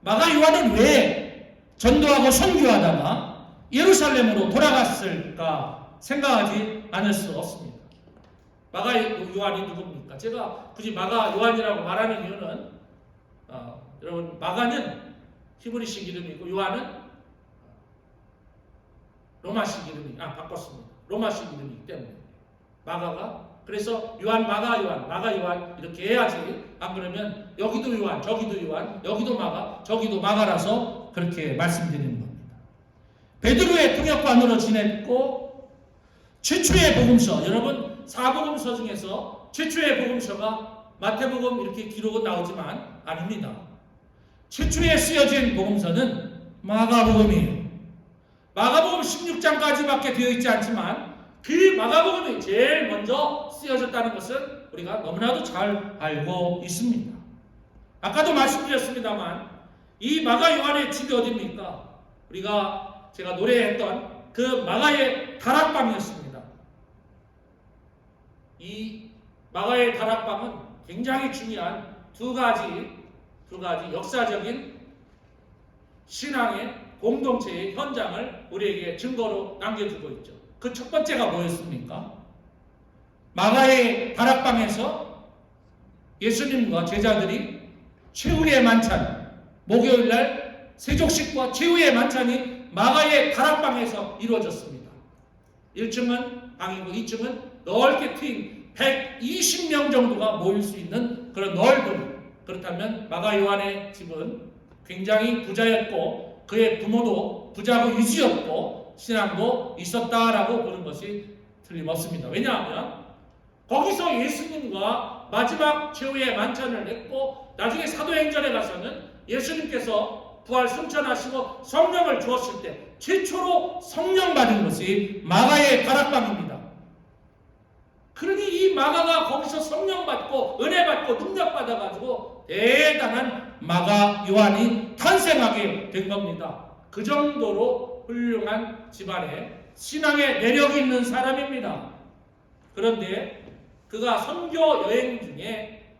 마가 요한은 왜 전도하고 선교하다가 예루살렘으로 돌아갔을까 생각하지 않을 수 없습니다. 마가 요한이 누굽니까? 제가 굳이 마가 요한이라고 말하는 이유는 여러분 마가는 히브리식 이름이고 요한은 로마식 이름이 바꿨습니다. 로마식 이름이기 때문에 마가가 그래서 요한 마가 요한 마가 요한 이렇게 해야지 안 그러면 여기도 요한 저기도 요한 여기도 마가 저기도 마가라서 그렇게 말씀드리는 겁니다. 베드로의 통역관으로 지냈고 최초의 복음서 여러분 사복음서 중에서 최초의 복음서가 마태복음 이렇게 기록은 나오지만 아닙니다. 최초에 쓰여진 복음서는 마가복음이에요. 마가복음 16장까지밖에 되어 있지 않지만 그 마가복음이 제일 먼저 쓰여졌다는 것은 우리가 너무나도 잘 알고 있습니다. 아까도 말씀드렸습니다만 이 마가 요한의 집이 어디입니까? 제가 노래했던 그 마가의 다락방이었습니다. 이 마가의 다락방은 굉장히 중요한 두 가지 역사적인 신앙의 공동체의 현장을 우리에게 증거로 남겨주고 있죠. 그 첫 번째가 뭐였습니까? 마가의 다락방에서 예수님과 제자들이 최후의 만찬, 목요일날 세족식과 최후의 만찬이 마가의 다락방에서 이루어졌습니다. 1층은 방이고 2층은 넓게 트인 120명 정도가 모일 수 있는 그런 넓은, 그렇다면 마가 요한의 집은 굉장히 부자였고 그의 부모도 부자고 유지였고 신앙도 있었다라고 보는 것이 틀림없습니다. 왜냐하면 거기서 예수님과 마지막 최후의 만찬을 했고 나중에 사도행전에 가서는 예수님께서 부활 승천하시고 성령을 주었을 때 최초로 성령 받은 것이 마가의 다락방입니다. 그러니 이 마가가 거기서 성령 받고 은혜 받고 능력 받아가지고 대단한 마가 요한이 탄생하게 된 겁니다. 그 정도로 훌륭한 집안에 신앙의 내력이 있는 사람입니다. 그런데 그가 선교 여행 중에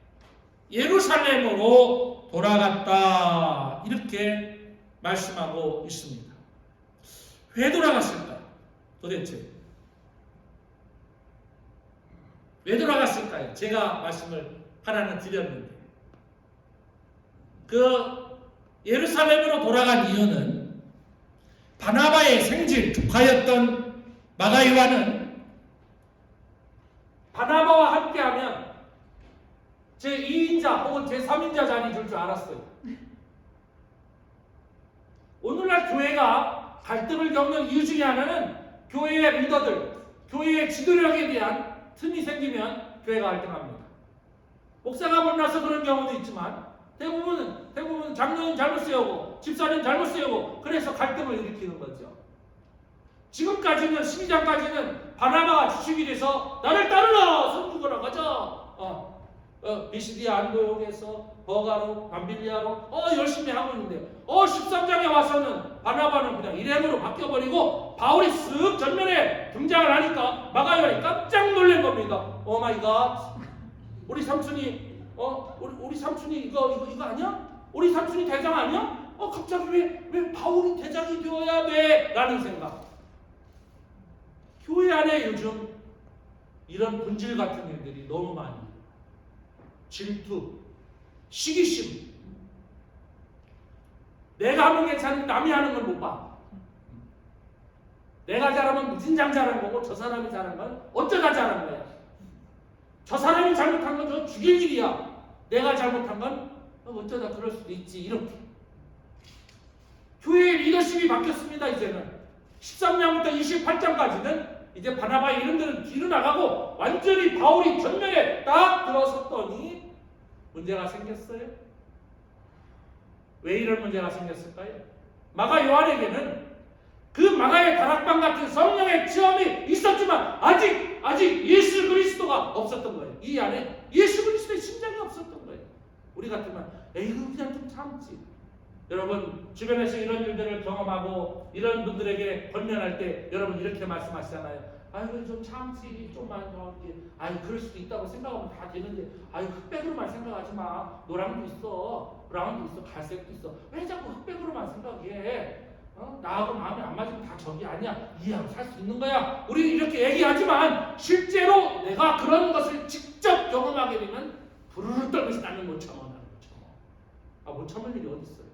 예루살렘으로 돌아갔다 이렇게 말씀하고 있습니다. 왜 돌아갔을까요? 도대체 왜 돌아갔을까요? 제가 말씀을 하나는 드렸는데 그 예루살렘으로 돌아간 이유는 바나바의 생질 조카였던 마가 요한은 바나바와 함께하면 제2인자 혹은 제3인자 자리 줄 줄 알았어요. 오늘날 교회가 갈등을 겪는 이유 중에 하나는 교회의 리더들, 교회의 지도력에 대한 틈이 생기면 교회가 갈등합니다. 목사가 못나서 그런 경우도 있지만 대부분 장로는 잘못 세우고 집사는 잘못 세우고 그래서 갈등을 일으키는 거죠. 지금까지는 12장까지는 바나바가 주축이 돼서 나를 따르라 선주거라 가자. 비시디아 안도역에서 버가로 밤빌리아로 열심히 하고 있는데 13장에 와서는 바나바는 그냥 일행으로 바뀌어버리고 바울이 쓱 전면에 등장을 하니까 마가요한이 깜짝 놀란 겁니다. 오 마이 갓, 우리 삼촌이 우리 삼촌이 이거 아니야? 우리 삼촌이 대장 아니야? 갑자기 왜 바울이 대장이 되어야 돼? 라는 생각. 교회 안에 요즘 이런 본질 같은 일들이 너무 많이. 질투, 시기심. 내가 하면 괜찮은데 남이 하는 걸 못 봐. 내가 잘하면 무진장 잘한 거고 저 사람이 잘한 건 어쩌다 잘한 거야. 저 사람이 잘못한 건 저 죽일 일이야. 내가 잘못한 건 어쩌다 그럴 수도 있지. 이렇게. 교회의 리더십이 바뀌었습니다. 이제는 13장부터 28장까지는 이제 바나바의 이름들은 뒤로 나가고 완전히 바울이 전면에 딱 들어섰더니 문제가 생겼어요. 왜 이런 문제가 생겼을까요? 마가 요한에게는 그 마가의 다락방 같은 성령의 체험이 있었지만 아직 예수 그리스도가 없었던 거예요. 이 안에 예수 그리스도의 심장이 없었던 거예요. 우리 같으면 에이그 그냥 좀 참지. 여러분 주변에서 이런 일들을 경험하고 이런 분들에게 권면할 때 여러분 이렇게 말씀하시잖아요. 아이고 좀 참지, 좀만 더 이렇게. 그럴 수도 있다고 생각하면 다 되는데 흑백으로만 생각하지 마. 노랑도 있어, 브라운도 있어, 갈색도 있어. 왜 자꾸 흑백으로만 생각해? 나하고 마음이 안 맞으면 다 적이 아니야. 이해하고 살 수 있는 거야. 우리 이렇게 얘기하지만 실제로 내가 그런 것을 직접 경험하게 되면 부르르 떨면서 나는 못 참아. 못 참을 일이 어디 있어요?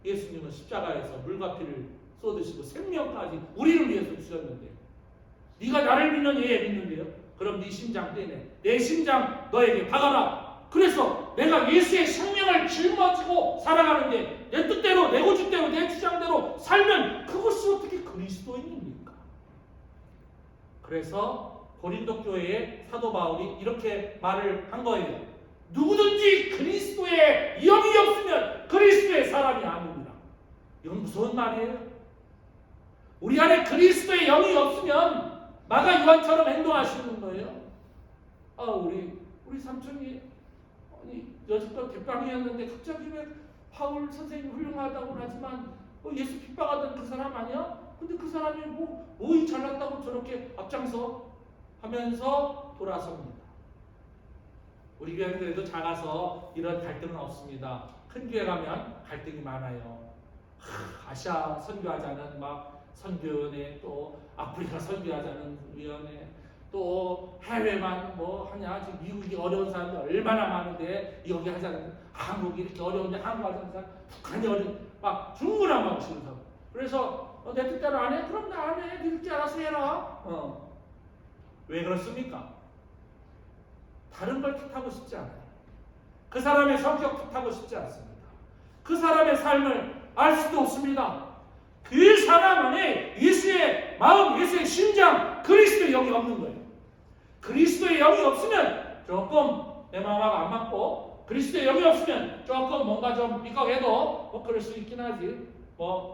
예수님은 십자가에서 물과 피를 쏟으시고 생명까지 우리를 위해서 주셨는데 네가 나를 믿는 얘 믿는데요? 그럼 네 심장 떼네. 내 심장 너에게 박아라. 그래서 내가 예수의 생명을 짊어지고 살아가는데 내 뜻대로 내 고집대로 내 주장대로 살면 그것이 어떻게 그리스도인입니까? 그래서 고린도 교회의 사도 바울이 이렇게 말을 한 거예요. 누구든지 그리스도의 영이 없으면 그리스도의 사람이 아닙니다. 이건 무서운 말이에요. 우리 안에 그리스도의 영이 없으면 마가 요한처럼 행동하시는 거예요. 우리 삼촌이 여지껏 뒷방이었는데 갑자기 왜 바울 선생님 훌륭하다고 하지만 예수 핍박하던 그 사람 아니야? 근데 그 사람이 뭐이 잘났다고 저렇게 앞장서 하면서 돌아섭니다. 우리 교회는 그래도 작아서 이런 갈등은 없습니다. 큰 교회 가면 갈등이 많아요. 아시아 선교하자는 막 선교위원회, 또 아프리카 선교하자는 위원회, 또 해외만 뭐 하냐, 지금 미국이 어려운 사람들 얼마나 많은데 여기 하자는, 한국이 이렇게 어려운데 한국 하자는 사람, 북한이 막 중구나 막 치는 사람. 그래서 내 뜻대로 안 해? 그럼 나 안 해. 네 뜻대로 알아서 해라. 왜 그렇습니까? 다른 걸 탓하고 싶지 않아요. 그 사람의 성격 탓하고 싶지 않습니다. 그 사람의 삶을 알 수도 없습니다. 그 사람 안에 예수의 마음, 예수의 심장, 그리스도의 영이 없는 거예요. 그리스도의 영이 없으면 조금 내 마음하고 안 맞고, 그리스도의 영이 없으면 조금 뭔가 좀 삐걱해도 그럴 수 있긴 하지.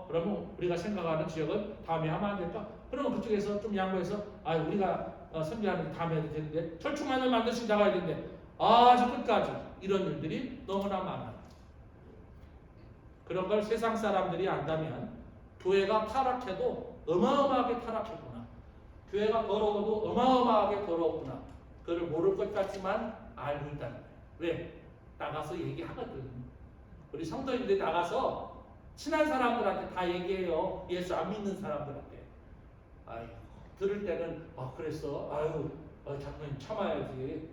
그러면 우리가 생각하는 지역은 다음에 하면 안 될까? 그러면 그쪽에서 좀 양보해서 우리가 선교하는 다음에 해도 되는데, 철충만을 만드신 나가야 되는데 아주 끝까지 이런 일들이 너무나 많아요. 그런 걸 세상 사람들이 안다면 교회가 타락해도 어마어마하게 타락했구나, 교회가 더러워도 어마어마하게 더러웠구나, 그걸 모를 것 같지만 알고 있다는 거예요. 왜? 나가서 얘기하거든. 우리 성도님들이 나가서 친한 사람들한테 다 얘기해요. 예수 안 믿는 사람들한테. 들을 때는 그랬어. 장로님 참아야지.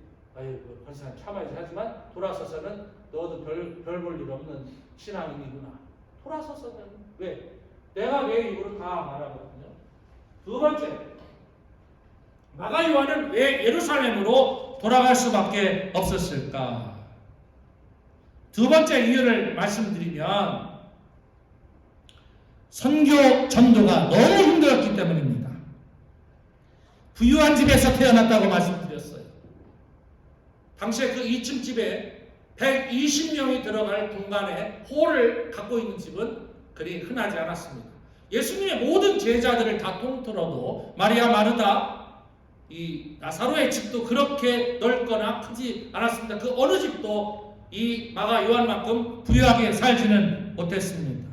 권사님 참아야지. 하지만 돌아서서는 너도 별 볼 일 없는 신앙인이구나. 돌아서서는 왜? 내가 내 입으로 다 말하거든요. 두 번째, 마가 요한은 왜 예루살렘으로 돌아갈 수밖에 없었을까? 두 번째 이유를 말씀드리면 선교 전도가 너무 힘들었기 때문입니다. 부유한 집에서 태어났다고 말씀드렸어요. 당시에 그 2층 집에 120명이 들어갈 공간에 홀을 갖고 있는 집은 그리 흔하지 않았습니다. 예수님의 모든 제자들을 다 통틀어도 마리아, 마르다, 이 나사로의 집도 그렇게 넓거나 크지 않았습니다. 그 어느 집도 이 마가 요한만큼 부유하게 살지는 못했습니다.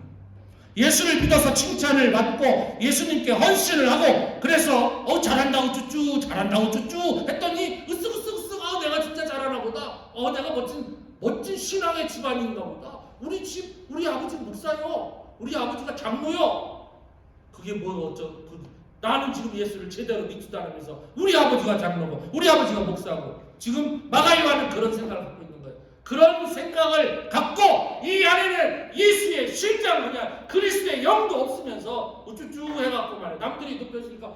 예수를 믿어서 칭찬을 받고 예수님께 헌신을 하고, 그래서 잘한다 우쭈쭈 잘한다 우쭈쭈 했더니 으쓱 내가 진짜 잘하나 보다, 내가 멋진 신앙의 집안인가 보다, 우리 아버지 목사요, 우리 아버지가 장로요. 그게 나는 지금 예수를 제대로 믿지도 않으면서 우리 아버지가 장로고 우리 아버지가 목사고, 지금 마가 요한은 그런 생각을 갖고 있는 거예요. 그런 생각을 갖고 이 안에는 예수의 심장, 그냥 그리스도의 영도 없으면서 우쭈쭈 해갖고 말이야. 남들이 높여주니까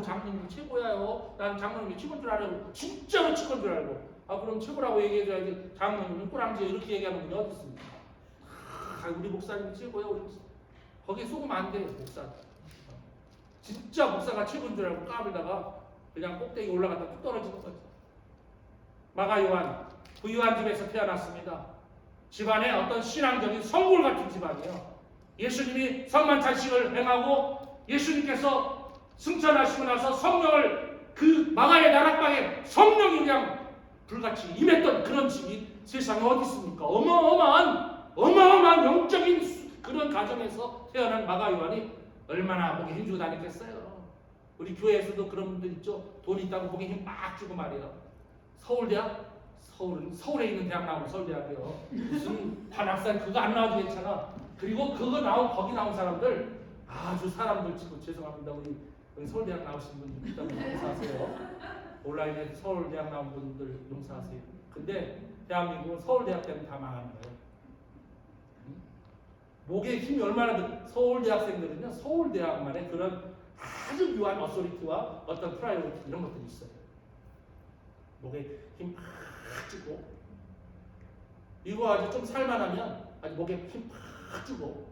장로님 최고야요. 난 장로님이 최고인 줄 알고, 진짜로 최고인 줄 알고. 그럼 최고라고 얘기해줘야지. 장로님은 꾸랑지 이렇게 얘기하는 분이 어디 있습니까? 우리 목사님이 최고요. 거기 속으면 안 돼요. 목사 진짜 목사가 최고인 줄 알고 까불다가 그냥 꼭대기 올라갔다 뚝 떨어지는 거죠. 마가 요한 부유한 집에서 태어났습니다. 집안에 어떤 신앙적인 성골 같은 집안이에요. 예수님이 성만찬식을 행하고 예수님께서 승천하시고 나서 성령을, 그 마가의 나락방에 성령이 그냥 불같이 임했던 그런 집이 세상에 어디 있습니까? 어마어마한 영적인 그런 가정에서 태어난 마가 요한이 얼마나 목에 힘주고 다녔겠어요. 우리 교회에서도 그런 분들 있죠. 돈 있다고 목에 힘 막 주고 말이에요. 서울대학? 서울에 있는 대학 나오면 서울대학이요. 무슨 관악산 그거 안 나와도 괜찮아. 그리고 거기 나온 사람들 아주 사람들 치고 죄송합니다. 우리 서울대학 나오신 분들 있다면 용서하세요. 온라인에 서울대학 나온 분들 용서하세요. 근데 대한민국은 서울대학 때문에 다 망하는 거예요. 목에 힘이 얼마나 서울대학생들은요, 서울대학만의 그런 아주 묘한 어소리티와 어떤 프라이오리티 이런 것들이 있어요. 목에 힘 팍 주고, 이거 아주 좀 살만하면 아주 목에 힘 팍 주고,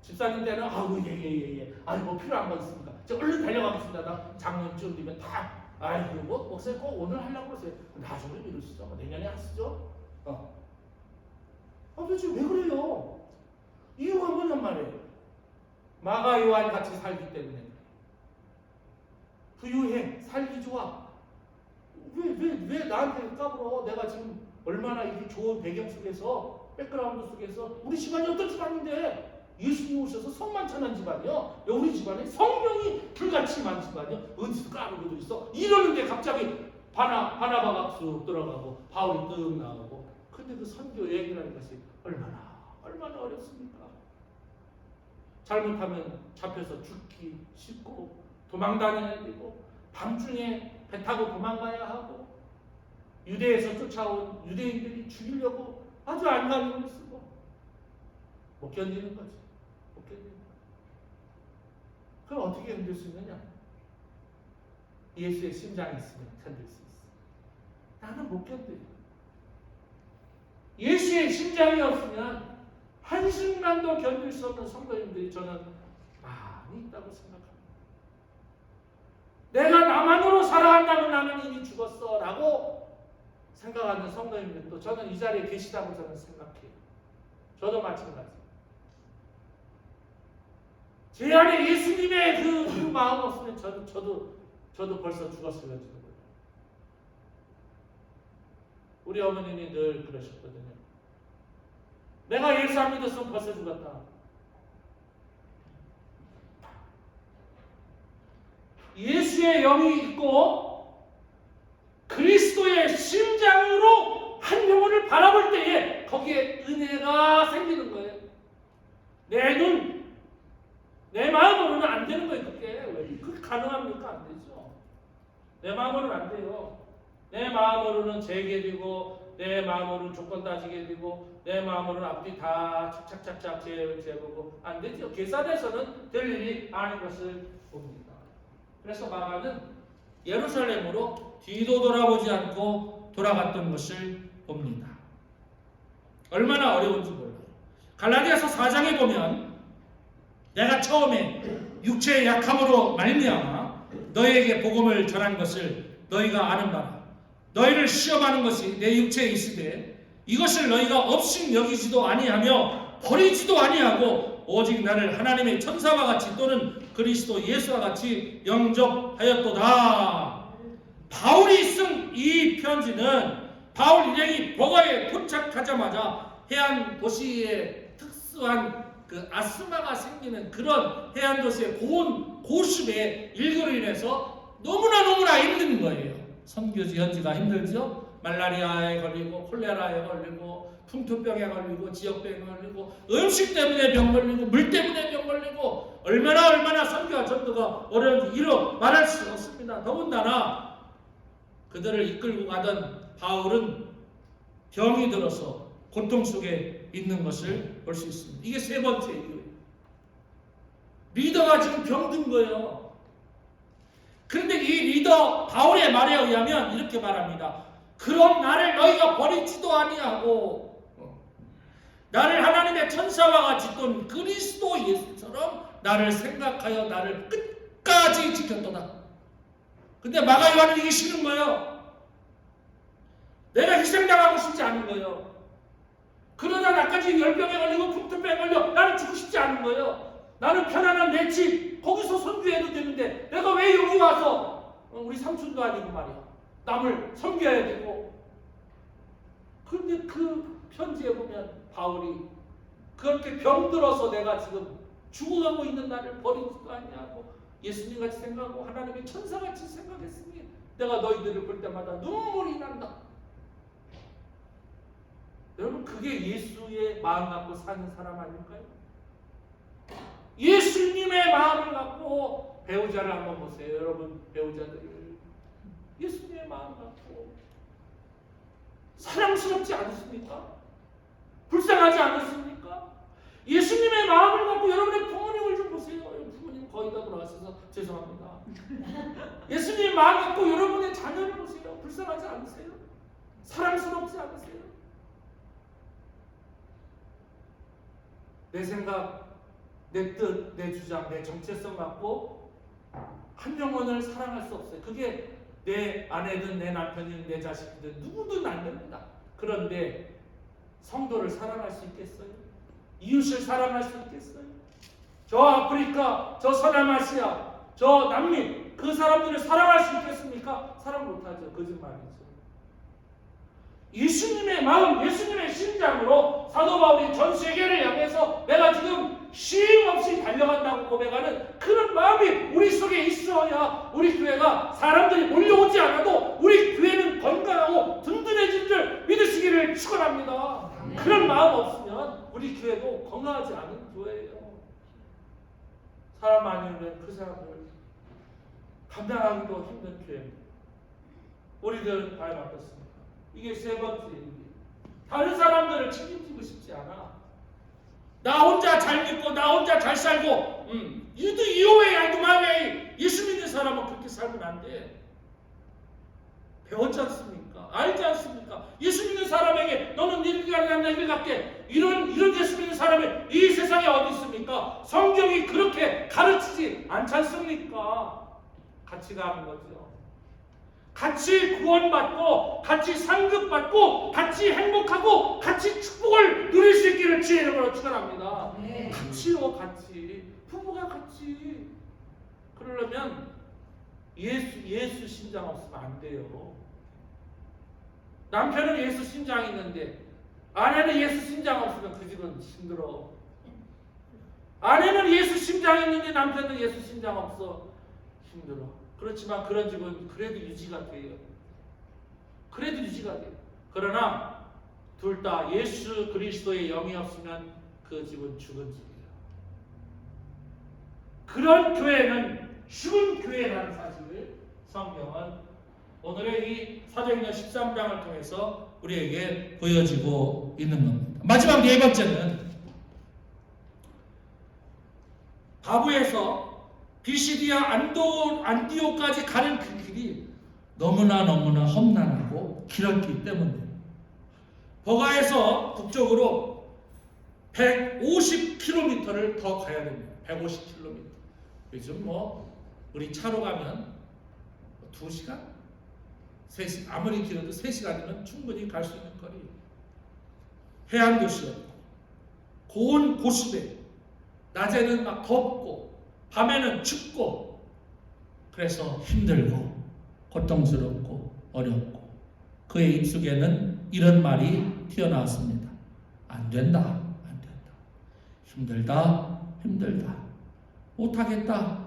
집사님 때는 예예예 뭐 필요한 거 있습니까? 저 얼른 달려가겠습니다. 나 장로님 되면 다 목사님 꼭 오늘 하려고 그러세요. 나중에 미루시죠. 내년에 하시죠. 도대체 왜 그래요? 이유가 뭐냔 말이에요. 마가 요한 같이 살기 때문에 부유해, 살기 좋아. 왜 나한테 까불어? 내가 지금 얼마나 이렇게 좋은 배경 속에서, 백그라운드 속에서, 우리 집안이 어떤 집안인데 예수님 오셔서 성만 찬한 집안이요. 우리 집안에 성령이 불같이 많은 집안이요. 어디서 까불고도 있어. 이러는데 갑자기 바나바가 쑥 들어가고 바울이 뜩 나오고. 근데 그 선교 여행이라는 것이 얼마나 어렵습니까? 잘못하면 잡혀서 죽기 쉽고 도망다녀야 되고 밤중에 배 타고 도망가야 하고 유대에서 쫓아온 유대인들이 죽이려고 아주 안간힘을 쓰고 못 견디는 거지. 못 견디는 거지. 그럼 어떻게 견딜 수 있느냐? 예수의 심장이 있으면 견딜 수 있어. 나는 못 견뎌요. 예수의 심장이 없으면 한순간도 견딜 수 없는 성도님들이 저는 많이 있다고 생각합니다. 내가 나만으로 살아간다면 나는 이미 죽었어 라고 생각하는 성도님들도 저는 이 자리에 계시다고 저는 생각해요. 저도 마찬가지예요. 제 안에 예수님의 그 마음 없으면 저도 벌써 죽었을지도 몰라요. 우리 어머님이 늘 그러셨거든요. 내가 예수 안 믿었으면 벌써 죽었다. 예수의 영이 있고 그리스도의 심장으로 한 영혼을 바라볼 때에 거기에 은혜가 생기는 거예요. 내 눈, 내 마음으로는 안 되는 거예요. 그게 가능합니까? 안 되죠. 내 마음으로는 안 돼요. 내 마음으로는 재개되고 내 마음으로는 조건 따지게 되고 내 마음으로는 앞뒤 다 착착착착 재보고 안 되죠. 계산해서는 될 일이 아닌 것을 봅니다. 그래서 마가는 예루살렘으로 뒤도 돌아보지 않고 돌아갔던 것을 봅니다. 얼마나 어려운지 몰라요. 갈라디아서 4장에 보면 내가 처음에 육체의 약함으로 말미암아 너희에게 복음을 전한 것을 너희가 아는 바라. 너희를 시험하는 것이 내 육체에 있으되 이것을 너희가 업신 여기지도 아니하며 버리지도 아니하고 오직 나를 하나님의 천사와 같이 또는 그리스도 예수와 같이 영접하였도다. 바울이 쓴 이 편지는 바울 일행이 버가에 도착하자마자 해안 도시의 특수한 그 아스마가 생기는 그런 해안 도시의 고습의 일교로 인해서 너무나 힘든 거예요. 선교지 현지가 힘들죠. 말라리아에 걸리고 콜레라에 걸리고 풍토병에 걸리고 지역병에 걸리고 음식 때문에 병 걸리고 물 때문에 병 걸리고 얼마나 선교와 전도가 어려운지 이루 말할 수 없습니다. 더군다나 그들을 이끌고 가던 바울은 병이 들어서 고통 속에 있는 것을 볼 수 있습니다. 이게 세 번째 이유예요. 리더가 지금 병든 거예요. 그런데 이 리더 바울의 말에 의하면 이렇게 말합니다. 그럼 나를 너희가 버리지도 아니하고 나를 하나님의 천사와 같이 또 그리스도 예수처럼 나를 생각하여 나를 끝까지 지켰도다. 근데 마가 요한은 이게 싫은 거예요. 내가 희생당하고 싶지 않은 거예요. 그러다 나까지 열병에 걸리고 풍토병에 걸려 나는 죽고 싶지 않은 거예요. 나는 편안한 내 집 거기서 선교해도 되는데 내가 왜 여기 와서 우리 삼촌도 아니고 말이야. 남을 섬겨야 되고. 그런데 그 편지에 보면 바울이 그렇게 병들어서 내가 지금 죽어가고 있는 나를 버리지도 아니하고 예수님같이 생각하고 하나님의 천사같이 생각했으니 내가 너희들을 볼 때마다 눈물이 난다. 여러분 그게 예수의 마음 갖고 사는 사람 아닐까요? 예수님의 마음을 갖고 배우자를 한번 보세요. 여러분 배우자들 예수님의 마음 갖고 사랑스럽지 않으십니까? 불쌍하지 않으십니까? 예수님의 마음을 갖고 여러분의 부모님을 좀 보세요. 부모님 거의 다 돌아가셔서 죄송합니다. 예수님의 마음 갖고 여러분의 자녀를 보세요. 불쌍하지 않으세요? 사랑스럽지 않으세요? 내 생각, 내 뜻, 내 주장, 내 정체성 갖고 한 영혼을 사랑할 수 없어요. 그게 내 아내든 내 남편이든 내 자식이든 누구든 안 됩니다. 그런데 성도를 사랑할 수 있겠어요? 이웃을 사랑할 수 있겠어요? 저 아프리카, 저 서남아시아, 저 남미 그 사람들을 사랑할 수 있겠습니까? 사랑 못하죠. 거짓말이죠. 예수님의 마음, 예수님의 심장으로 사도 바울이 전 세계를 향해서 내가 지금 쉼 없이 달려간다고 고백하는 그런 마음이 우리 속에 있어야 우리 교회가 사람들이 몰려오지 않아도 우리 교회는 건강하고 든든해진 줄 믿으시기를 축원합니다. 그런 마음 없으면 우리 교회도 건강하지 않은 교회예요. 사람 많이 오면 그 사람을 감당하기도 힘든 교회입니다. 우리들 과연 어떻습니까? 이게 세 번째 얘기. 다른 사람들을 책임지고 싶지 않아. 나 혼자 잘 믿고 나 혼자 잘 살고 You do your way, I do my way. 예수 믿는 사람은 그렇게 살면 안 돼. 배웠지 않습니까? 알지 않습니까? 예수 믿는 사람에게 너는 이렇게 가냐 나 이렇게 갈게. 이런 예수 믿는 사람이 이 세상에 어디 있습니까? 성경이 그렇게 가르치지 않지 않습니까? 같이 가는 거죠. 같이 구원받고 같이 상급받고 같이 행복하고 같이 축복을 누릴 수 있기를 주의 이름으로 축원합니다. 네. 같이요, 같이. 부부가 같이. 그러려면 예수 심장 없으면 안 돼요. 남편은 예수 심장이 있는데 아내는 예수 심장 없으면 그 집은 힘들어. 아내는 예수 심장이 있는데 남편은 예수 심장 없어. 힘들어. 그렇지만 그런 집은 그래도 유지가 돼요. 그래도 유지가 돼요. 그러나 둘 다 예수 그리스도의 영이 없으면 그 집은 죽은 집이에요. 그런 교회는 죽은 교회라는 사실을 성경은 오늘의 이 사도행전 13장을 통해서 우리에게 보여주고 있는 겁니다. 마지막 네 번째는 바부에서 비시디아 안디오까지 가는 그 길이 너무나 험난하고 길었기 때문이에요. 버가에서 북쪽으로 150km를 더 가야 됩니다. 150km. 요즘 우리 차로 가면 2시간? 3시간, 아무리 길어도 3시간이면 충분히 갈 수 있는 거리. 해안 도시였고 고온 고수대, 낮에는 막 덥고 밤에는 춥고 그래서 힘들고 고통스럽고 어렵고 그의 입속에는 이런 말이 튀어나왔습니다. 안 된다. 힘들다. 못하겠다.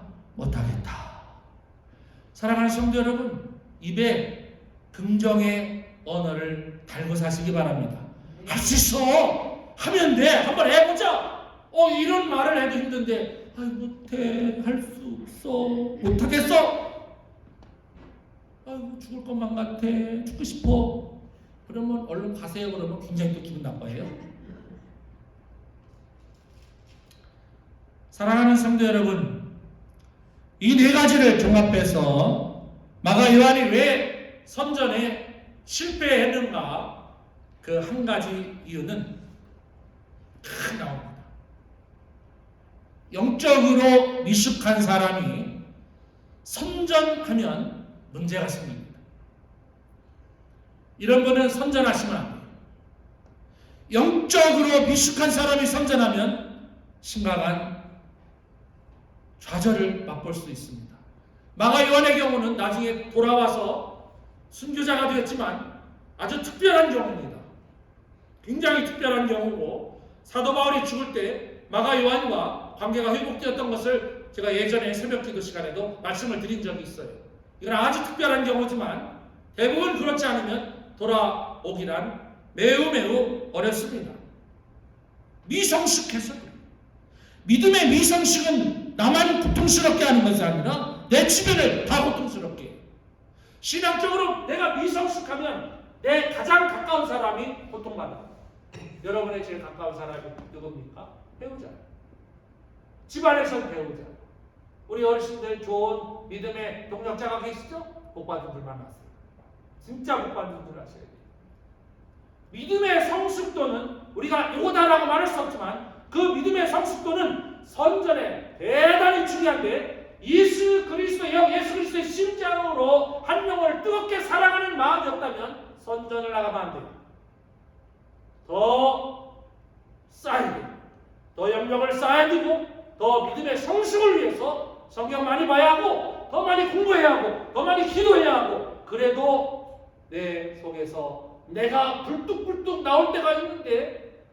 사랑하는 성도 여러분, 입에 긍정의 언어를 달고 사시기 바랍니다. 할 수 있어. 하면 돼. 한번 해보자. 이런 말을 해도 힘든데 못해. 할 수 없어. 못하겠어. 아이고 죽을 것만 같아. 죽고 싶어. 그러면 얼른 가세요. 그러면 굉장히 또 기분 나빠요. 사랑하는 성도 여러분, 이 네 가지를 종합해서 마가 요한이 왜 선전에 실패했는가, 그 한 가지 이유는 딱 나옵니다. 영적으로 미숙한 사람이 선전하면 문제가 생깁니다. 이런 분은 선전하시면 안 돼요. 영적으로 미숙한 사람이 선전하면 심각한 좌절을 맛볼 수 있습니다. 마가 요한의 경우는 나중에 돌아와서 순교자가 되었지만 아주 특별한 경우입니다. 굉장히 특별한 경우고, 사도 바울이 죽을 때 마가 요한과 관계가 회복되었던 것을 제가 예전에 새벽 기도 시간에도 말씀을 드린 적이 있어요. 이건 아주 특별한 경우지만 대부분 그렇지 않으면 돌아오기란 매우 어렵습니다. 미성숙해서 그래요. 믿음의 미성숙은 나만 고통스럽게 하는 것이 아니라 내 주변을 다 고통스럽게 해요. 신앙적으로 내가 미성숙하면 내 가장 가까운 사람이 고통받아요. 여러분의 제일 가까운 사람이 누굽니까? 배우자. 집안에서 배우자. 우리 어르신들 좋은 믿음의 동력자가 계시죠? 복받은 줄 만났어요. 진짜 복받은 줄 아셔야 돼요. 믿음의 성숙도는 우리가 이거다라고 말할 수 없지만 그 믿음의 성숙도는 선전에 대단히 중요한데, 예수 그리스도의 영, 예수 그리스도의 심장으로 한 명을 뜨겁게 사랑하는 마음이 없다면 선전을 나가면 안 돼요. 더 쌓아야 돼요. 더 영역을 쌓아야 되고 더 믿음의 성숙을 위해서 성경 많이 봐야 하고 더 많이 공부해야 하고 더 많이 기도해야 하고 그래도 내 속에서 내가 불뚝불뚝 나올 때가 있는데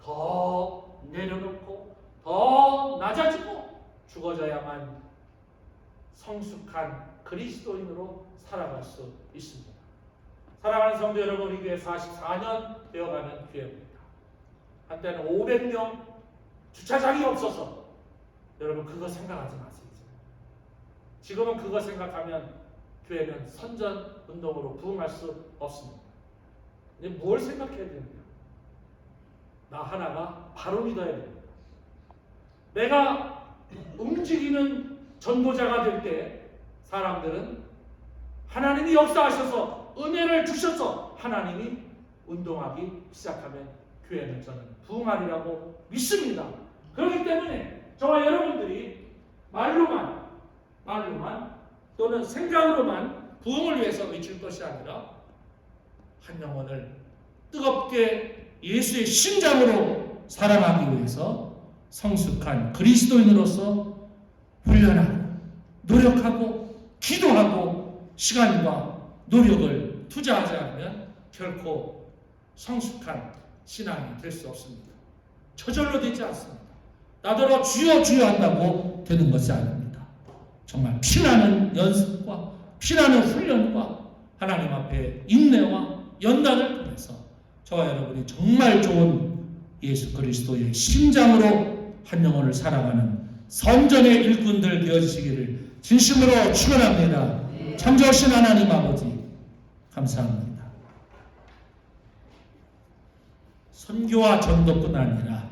더 내려놓고 더 낮아지고 죽어져야만 성숙한 그리스도인으로 살아갈 수 있습니다. 사랑하는 성도 여러분, 우리 교회 44년 되어가는 교회입니다. 한때는 500명 주차장이 없어서 여러분 그거 생각하지 마세요. 지금은 그거 생각하면 교회는 선전 운동으로 부흥할 수 없습니다. 근데 뭘 생각해야 됩니까? 나 하나가 바로 믿어야 됩니다. 내가 움직이는 전도자가 될 때 사람들은 하나님이 역사하셔서 은혜를 주셔서 하나님이 운동하기 시작하면 교회는 저는 부흥하리라고 믿습니다. 그렇기 때문에 저와 여러분들이 말로만 또는 생각으로만 부흥을 위해서 외칠 것이 아니라 한 영혼을 뜨겁게 예수의 심장으로 사랑하기 위해서 성숙한 그리스도인으로서 훈련하고 노력하고 기도하고 시간과 노력을 투자하지 않으면 결코 성숙한 신앙이 될 수 없습니다. 저절로 되지 않습니다. 나더러 주여 주여 한다고 되는 것이 아닙니다. 정말 피나는 연습과 피나는 훈련과 하나님 앞에 인내와 연단을 통해서 저와 여러분이 정말 좋은 예수 그리스도의 심장으로 한 영혼을 살아가는 선전의 일꾼들 되어주시기를 진심으로 축원합니다. 창조하신 하나님 아버지 감사합니다. 선교와 전도뿐 아니라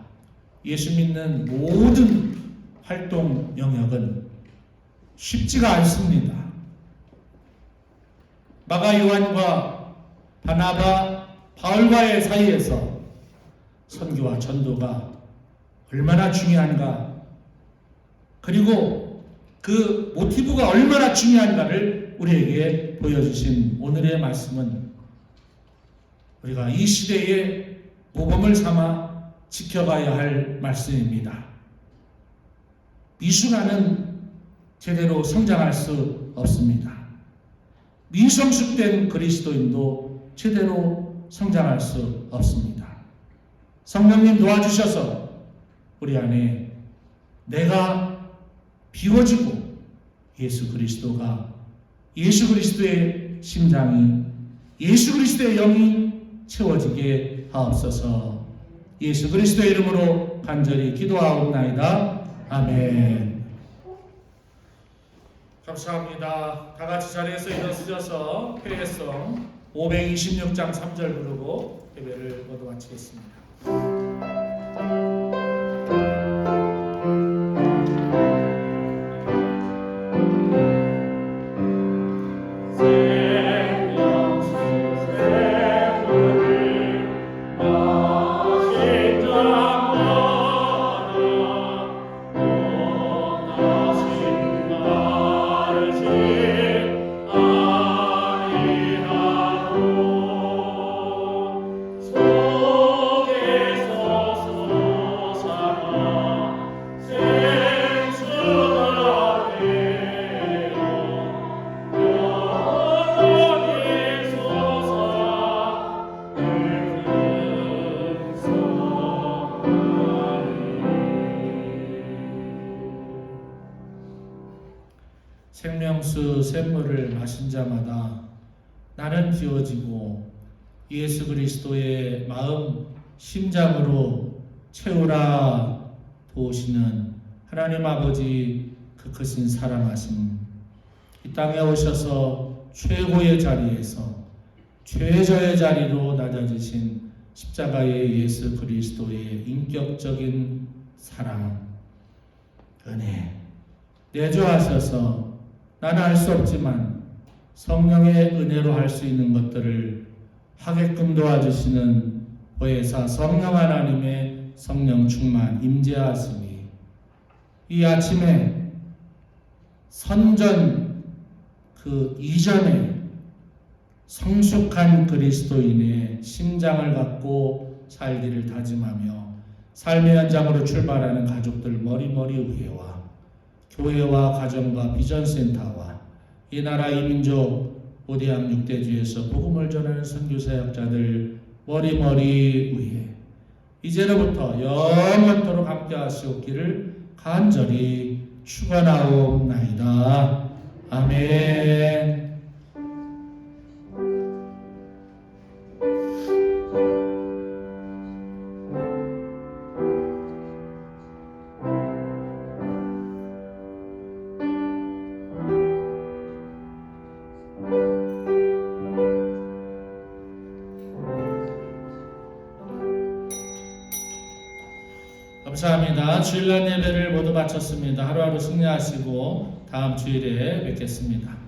예수 믿는 모든 활동 영역은 쉽지가 않습니다. 마가 요한과 바나바 바울과의 사이에서 선교와 전도가 얼마나 중요한가, 그리고 그 모티브가 얼마나 중요한가를 우리에게 보여주신 오늘의 말씀은 우리가 이 시대의 모범을 삼아 지켜가야 할 말씀입니다. 미숙아는 제대로 성장할 수 없습니다. 미성숙된 그리스도인도 제대로 성장할 수 없습니다. 성령님 도와주셔서 우리 안에 내가 비워지고 예수 그리스도가, 예수 그리스도의 심장이, 예수 그리스도의 영이 채워지게 하옵소서. 예수 그리스도의 이름으로 간절히 기도하옵나이다. 아멘. 감사합니다. 다 같이 자리에서 일어서셔서 회개성 526장 3절 부르고 예배를 모두 마치겠습니다. 생명수 샘물을 마신 자마다 나는 비워지고 예수 그리스도의 마음 심장으로 채우라 도우시는 하나님 아버지 그 크신 사랑하심, 이 땅에 오셔서 최고의 자리에서 최저의 자리로 낮아지신 십자가의 예수 그리스도의 인격적인 사랑, 은혜 내조하셔서 나는 알 수 없지만 성령의 은혜로 할 수 있는 것들을 하게끔 도와주시는 보혜사 성령 하나님의 성령 충만 임재하시니 이 아침에 선전 그 이전에 성숙한 그리스도인의 심장을 갖고 살기를 다짐하며 삶의 현장으로 출발하는 가족들 머리머리 의회와 교회와 가정과 비전센터와 이 나라 이민족 5대양 6대주에서 복음을 전하는 선교사역자들 머리머리 의회 이제로부터 영원토록 함께 하시옵기를 간절히 축원하옵나이다. 아멘. 감사합니다. 주일날 예배를 모두 마쳤습니다. 하루하루 승리하시고 다음 주일에 뵙겠습니다.